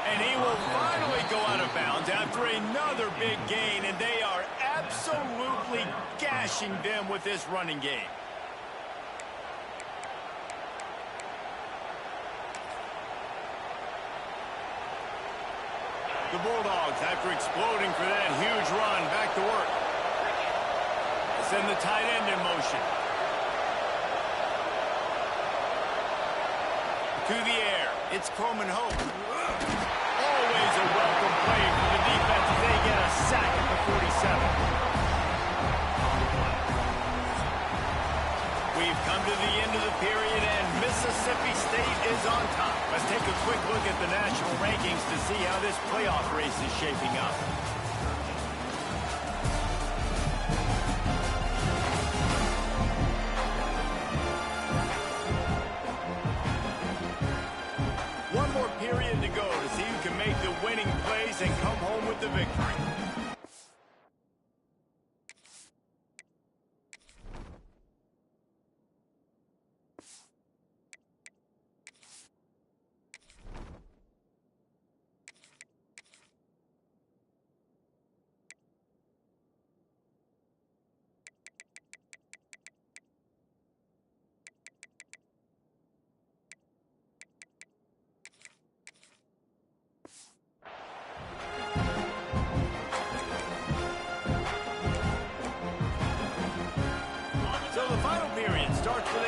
And he will finally go out of bounds after another big gain, and they are absolutely gashing them with this running game. The Bulldogs, after exploding for that huge run, back to work. They send the tight end in motion. To the air, it's Coleman Hope. Always a welcome play for the defense as they get a sack at the 47. We've come to the end of the period, and Mississippi State is on top. Let's take a quick look at the national rankings to see how this playoff race is shaping up. One more period to go to see who can make the winning plays and come home with the victory.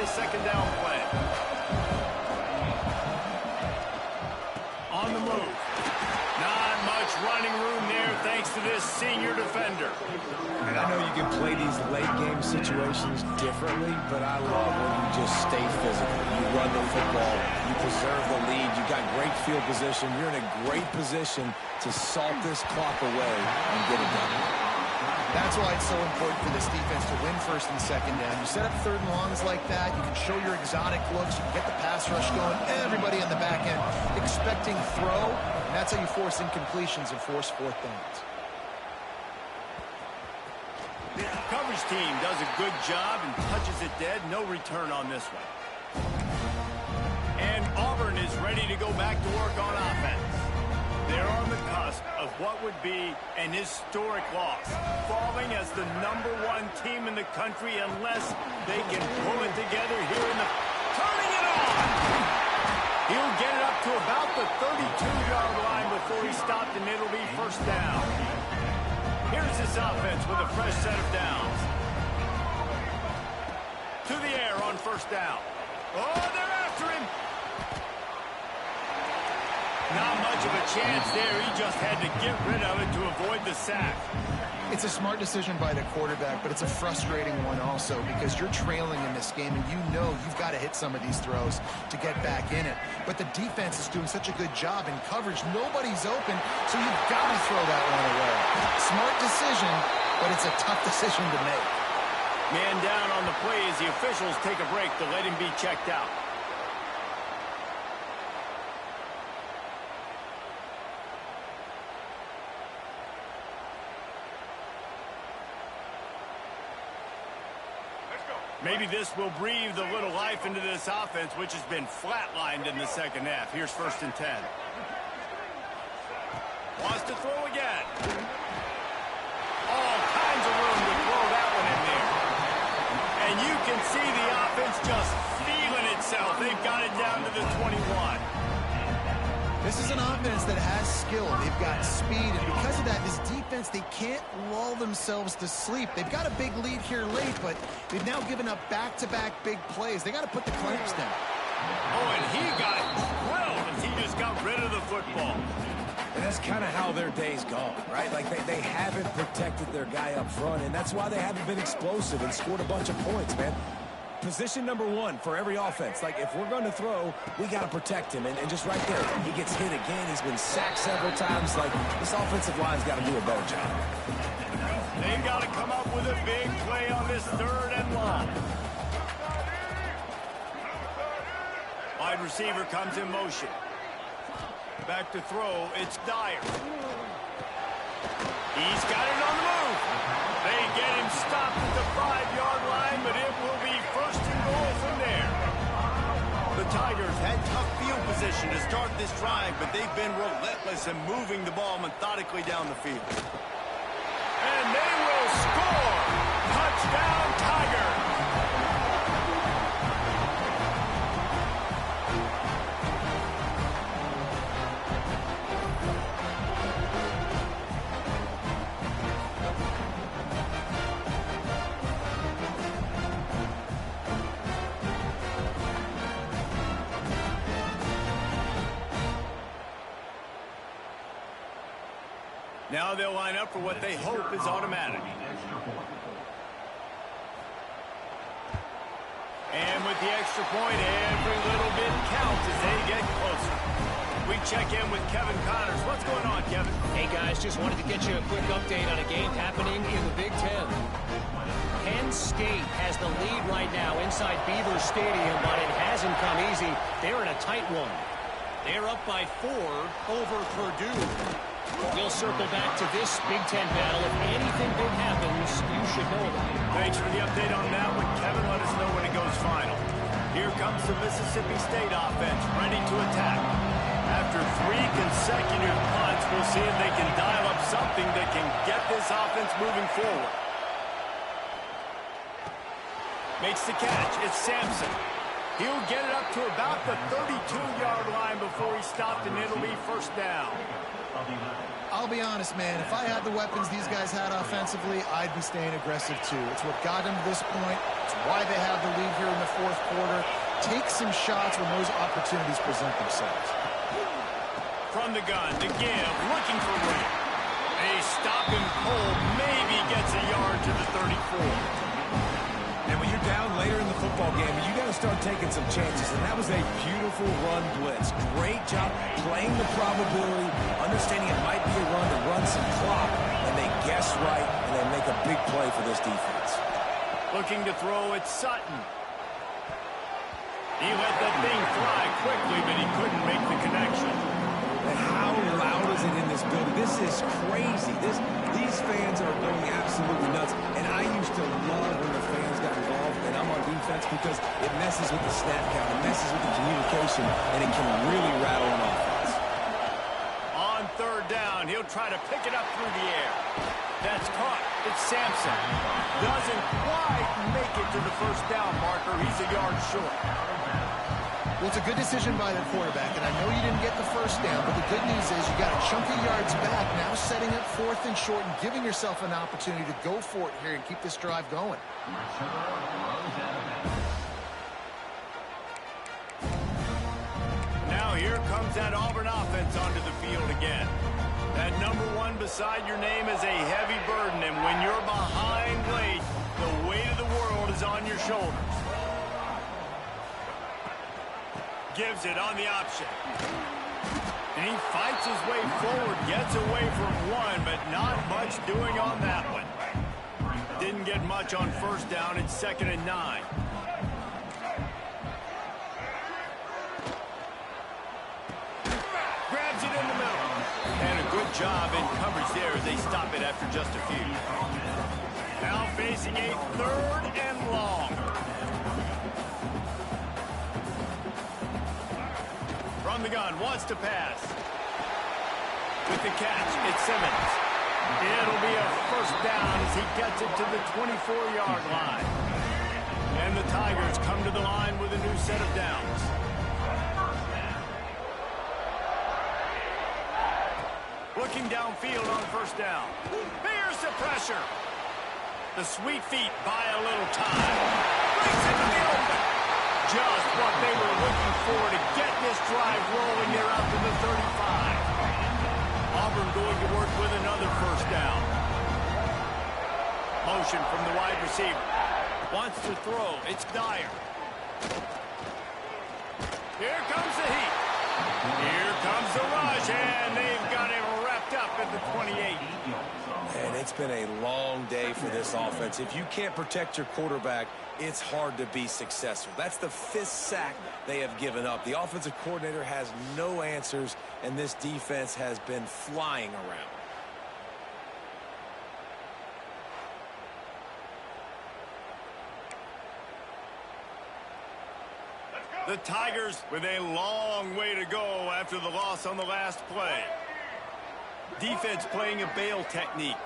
Second down play. On the move. Not much running room there thanks to this senior defender. And I know you can play these late game situations differently, but I love when you just stay physical. You run the football, you preserve the lead, you got great field position, you're in a great position to salt this clock away and get it done. That's why it's so important for this defense to win first and second down. You set up third and longs like that. You can show your exotic looks. You can get the pass rush going. Everybody on the back end expecting throw. And that's how you force incompletions and force fourth downs. Coverage team does a good job and touches it dead. No return on this one. And Auburn is ready to go back to work on offense. They're on the cusp of what would be an historic loss, falling as the #1 team in the country unless they can pull it together here in the... Turning it on! He'll get it up to about the 32-yard line before he stopped, and it'll be first down. Here's this offense with a fresh set of downs. To the air on first down. Oh, they're after him! Not much of a chance there. He just had to get rid of it to avoid the sack. It's a smart decision by the quarterback, but it's a frustrating one also because you're trailing in this game and you know you've got to hit some of these throws to get back in it. But the defense is doing such a good job in coverage. Nobody's open, so you've got to throw that one away. Smart decision, but it's a tough decision to make. Man down on the play as the officials take a break to let him be checked out. Maybe this will breathe a little life into this offense, which has been flatlined in the second half. Here's 1st and 10. Wants to throw again. All kinds of room to throw that one in there. And you can see the offense just feeling itself. They've got it down to the 21. This is an offense that has skill. They've got speed, and because of that, this defense, they can't lull themselves to sleep. They've got a big lead here late, but they've now given up back-to-back big plays. They got to put the clamps down. Oh, and he got drilled as he just got rid of the football. And that's kind of how their day's gone, right? Like they haven't protected their guy up front, and that's why they haven't been explosive and scored a bunch of points, man. Position #1 for every offense. Like, if we're going to throw, we got to protect him. And just right there, he gets hit again. He's been sacked several times. Like, this offensive line's got to do a better job. They've got to come up with a big play on this 3rd and long. Wide receiver comes in motion. Back to throw, it's Dyer. He's got it on the move. They get him stopped at the 5-yard line, but it will be first and goal from there. The Tigers had tough field position to start this drive, but they've been relentless in moving the ball methodically down the field. And they will score! Touchdown, Tigers! Now they'll line up for what they hope is automatic. And with the extra point, every little bit counts as they get closer. We check in with Kevin Connors. What's going on, Kevin? Hey, guys, just wanted to get you a quick update on a game happening in the Big Ten. Penn State has the lead right now inside Beaver Stadium, but it hasn't come easy. They're in a tight one. They're up by 4 over Purdue. We'll circle back to this Big Ten battle. If anything big happens, you should know about it. Thanks for the update on that one, Kevin. Let us know when it goes final. Here comes the Mississippi State offense, ready to attack. After 3 consecutive punts, we'll see if they can dial up something that can get this offense moving forward. Makes the catch. It's Sampson. He'll get it up to about the 32-yard line before he stopped, and it'll be first down. I'll be honest, man. If I had the weapons these guys had offensively, I'd be staying aggressive too. It's what got them to this point. It's why they have the lead here in the 4th quarter. Take some shots when those opportunities present themselves. From the gun, to give, looking for room. They stop him cold, maybe gets a yard to the 34. And when you're down later in the football game, you got to start taking some chances. And that was a beautiful run blitz. Great job playing the probability, understanding it might be a run to run some clock. And they guess right, and they make a big play for this defense. Looking to throw, it's Sutton. He let that thing fly quickly, but he couldn't make the connection. And how loud is it in this building? This is crazy. These fans are going absolutely nuts. And I used to love when the fans got involved, and I'm on defense because it messes with the snap count, it messes with the communication, and it can really rattle an offense. On 3rd down, he'll try to pick it up through the air. That's caught. It's Sampson. Doesn't quite make it to the first down marker. He's a yard short. Well, it's a good decision by the quarterback, and I know you didn't get the first down, but the good news is you got a chunk of yards back, now setting up 4th and short and giving yourself an opportunity to go for it here and keep this drive going. Now here comes that Auburn offense onto the field again. That number 1 beside your name is a heavy burden, and when you're behind late, the weight of the world is on your shoulders. Gives it on the option. And he fights his way forward, gets away from 1, but not much doing on that one. Didn't get much on 1st down. It's 2nd and 9. Grabs it in the middle. And a good job in coverage there as they stop it after just a few. Now facing a 3rd and long. From the gun, wants to pass. With the catch, it's Simmons. It'll be a first down as he gets it to the 24-yard line. And the Tigers come to the line with a new set of downs. Looking downfield on 1st down. Here's the pressure. The sweet feet buy a little time. Brings it to the open. Just what they were looking for to get this drive rolling there out to the 35. Auburn going to work with another first down. Motion from the wide receiver. Wants to throw. It's Dyer. Here comes the heat. Here comes the rush, and they've got him wrapped up at the 28. And it's been a long day for this offense. If you can't protect your quarterback, it's hard to be successful. That's the 5th sack they have given up. The offensive coordinator has no answers, and this defense has been flying around. The Tigers with a long way to go after the loss on the last play. Defense playing a bail technique.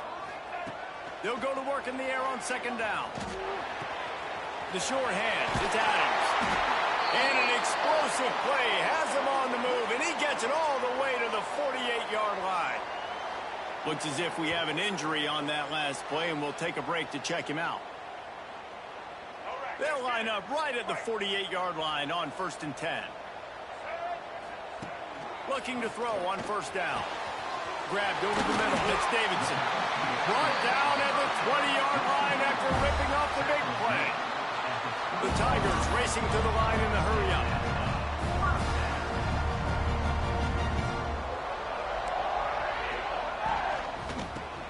They'll go to work in the air on 2nd down. The short hands, it's Adams. And an explosive play has him on the move, and he gets it all the way to the 48-yard line. Looks as if we have an injury on that last play, and we'll take a break to check him out. They'll line up right at the 48-yard line on 1st and 10. Looking to throw on 1st down. Grabbed over the middle. It's Davidson. Brought down at the 20-yard line after ripping off the big play. The Tigers racing to the line in the hurry-up.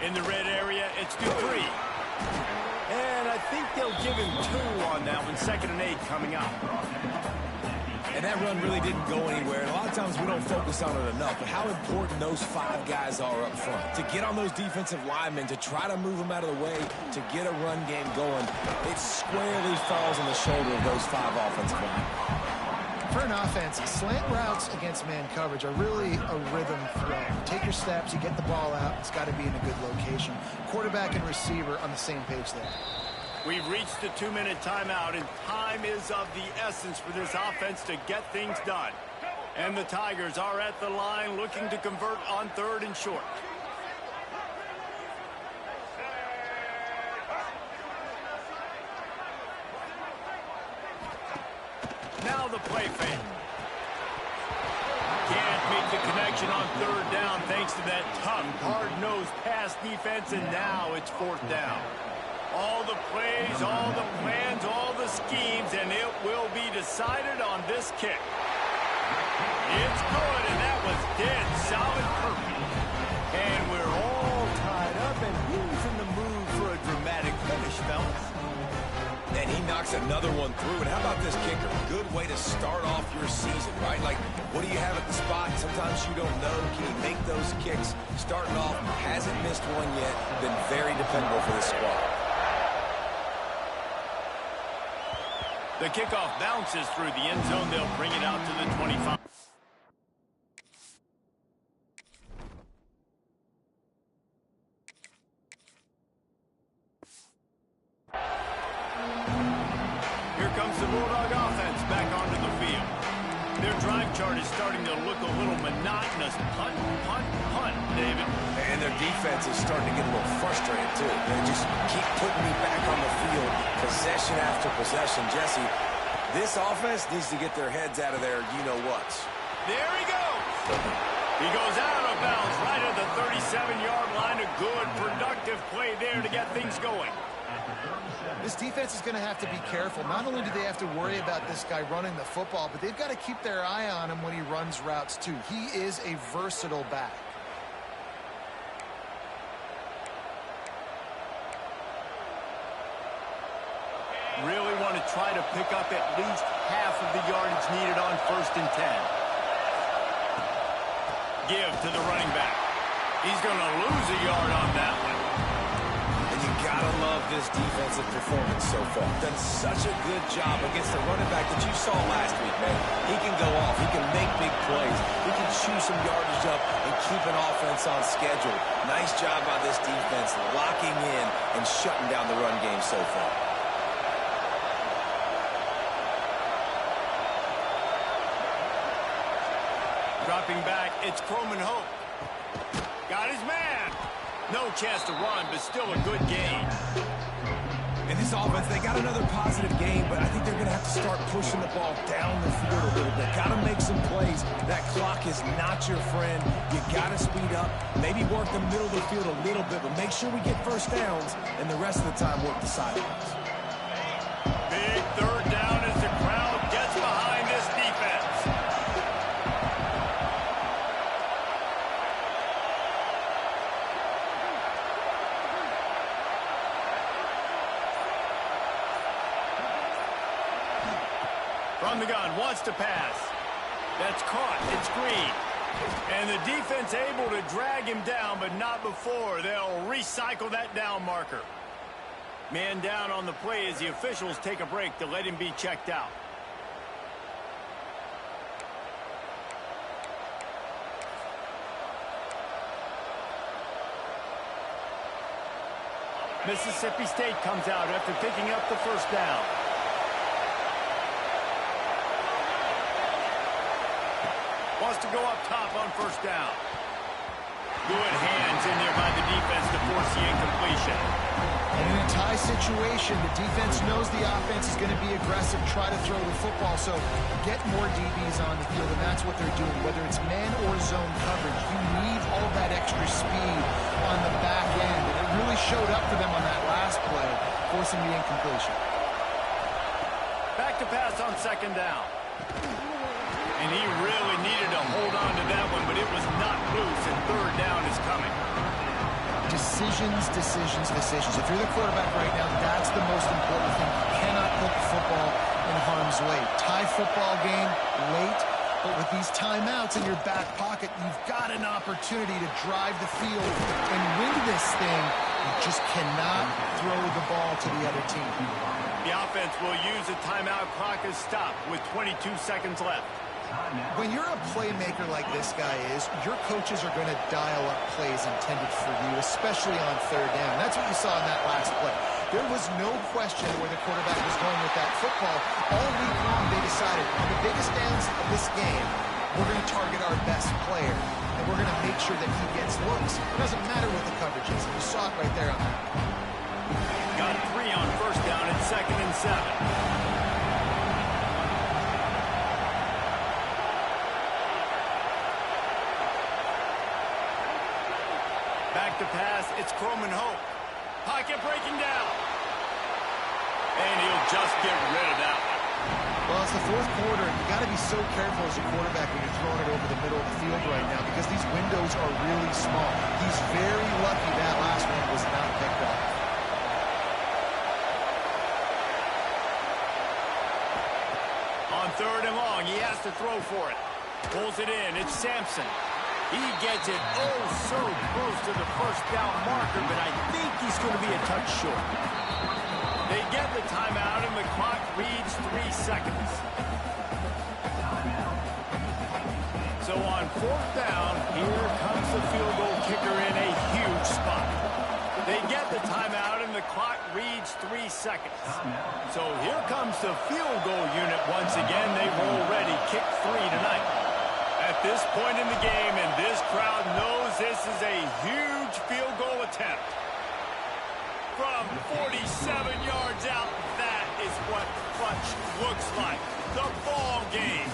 In the red area, it's Dupree. And I think they'll give him 2 on that one. 2nd and 8 coming up. And that run really didn't go anywhere. And a lot of times we don't focus on it enough. But how important those 5 guys are up front. To get on those defensive linemen, to try to move them out of the way, to get a run game going, it squarely falls on the shoulder of those 5 offensive linemen. For an offense, slant routes against man coverage are really a rhythm throw. Take your steps, you get the ball out, it's got to be in a good location. Quarterback and receiver on the same page there. We've reached the 2-minute timeout, and time is of the essence for this offense to get things done. And the Tigers are at the line looking to convert on 3rd and short. Now the play fake. Can't make the connection on 3rd down thanks to that tough, hard-nosed pass defense, and now it's 4th down. All the plays, all the plans, all the schemes, and it will be decided on this kick. It's good, and that was dead solid perfect. And we're all tied up, and who's in the mood for a dramatic finish, fellas? And he knocks another one through. And how about this kicker? Good way to start off your season, right? Like, what do you have at the spot? Sometimes you don't know. Can he make those kicks? Starting off, hasn't missed one yet. Been very dependable for this squad. The kickoff bounces through the end zone. They'll bring it out to the 25. Here comes the Bulldog offense back onto the field. Their drive chart is starting to look a little monotonous. Punt, punt, punt, David. And their defense is starting to get a little frustrated, too. They just keep putting me back on the field, possession after possession. Jesse, this offense needs to get their heads out of their you-know-whats. There he goes. He goes out of bounds right at the 37-yard line. A good, productive play there to get things going. This defense is going to have to be careful. Not only do they have to worry about this guy running the football, but they've got to keep their eye on him when he runs routes, too. He is a versatile back. Really want to try to pick up at least half of the yardage needed on 1st and 10. Give to the running back. He's going to lose a yard on that one. And you got to love this defensive performance so far. Done such a good job against the running back that you saw last week, man. He can go off. He can make big plays. He can chew some yardage up and keep an offense on schedule. Nice job by this defense locking in and shutting down the run game so far. Dropping back, it's Croman Hope. Got his man. No chance to run, but still a good gain. In this offense, they got another positive game, but I think they're going to have to start pushing the ball down the field a little bit. Got to make some plays. That clock is not your friend. You got to speed up, maybe work the middle of the field a little bit, but make sure we get 1st downs, and the rest of the time work the sidelines. Big 3rd down as the crowd gets behind this defense. From the gun, wants to pass. That's caught. It's Green. And the defense able to drag him down, but not before. They'll recycle that down marker. Man down on the play as the officials take a break to let him be checked out. Mississippi State comes out after picking up the first down. Wants to go up top on first down. Good hands in there by the defense to force the incompletion. And in a tie situation, the defense knows the offense is going to be aggressive, try to throw the football, so get more DBs on the field, and that's what they're doing. Whether it's man or zone coverage, you need all that extra speed on the back end, and it really showed up for them on that last play, forcing the incompletion. Back to pass on second down. And he really needed to hold on to that one, but it was not loose, and third down is coming. Decisions, decisions, decisions. If you're the quarterback right now, that's the most important thing. You cannot put the football in harm's way. Tie football game late, but with these timeouts in your back pocket, you've got an opportunity to drive the field and win this thing. You just cannot throw the ball to the other team. The offense will use a timeout clock as stop with 22 seconds left. When you're a playmaker like this guy is, your coaches are going to dial up plays intended for you, especially on third down. That's what you saw in that last play. There was no question where the quarterback was going with that football. All week long, they decided on the biggest downs of this game, we're going to target our best player, and we're going to make sure that he gets looks. It doesn't matter what the coverage is. You saw it right there on that. Got 3 on first down and 2nd and 7. Back to pass, it's Croman Hope. Pocket breaking down. And he'll just get rid of that one. Well, it's the fourth quarter, and you got to be so careful as a quarterback when you're throwing it over the middle of the field right now because these windows are really small. He's very lucky that last one was not picked up. On third and long, he has to throw for it. Pulls it in, it's Sampson. He gets it oh so close to the first down marker, but I think he's going to be a touch short. They get the timeout, and the clock reads 3 seconds. So on fourth down, here comes the field goal kicker in a huge spot. They get the timeout, and the clock reads 3 seconds. So here comes the field goal unit once again. They've already kicked 3 tonight. At this point in the game, and this crowd knows this is a huge field goal attempt. From 47 yards out, that is what clutch looks like. The ball game.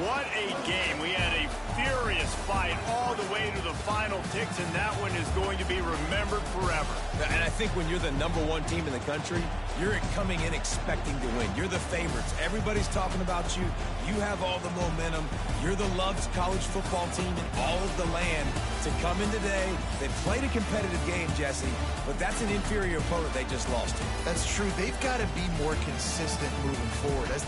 What a game. We had a furious fight all the way to the final ticks, and that one is going to be remembered forever. And I think when you're the #1 team in the country, you're coming in expecting to win. You're the favorites. Everybody's talking about you. You have all the momentum. You're the loved college football team in all of the land. To come in today, they played a competitive game, Jesse, but that's an inferior opponent they just lost to. That's true. They've got to be more consistent moving forward. As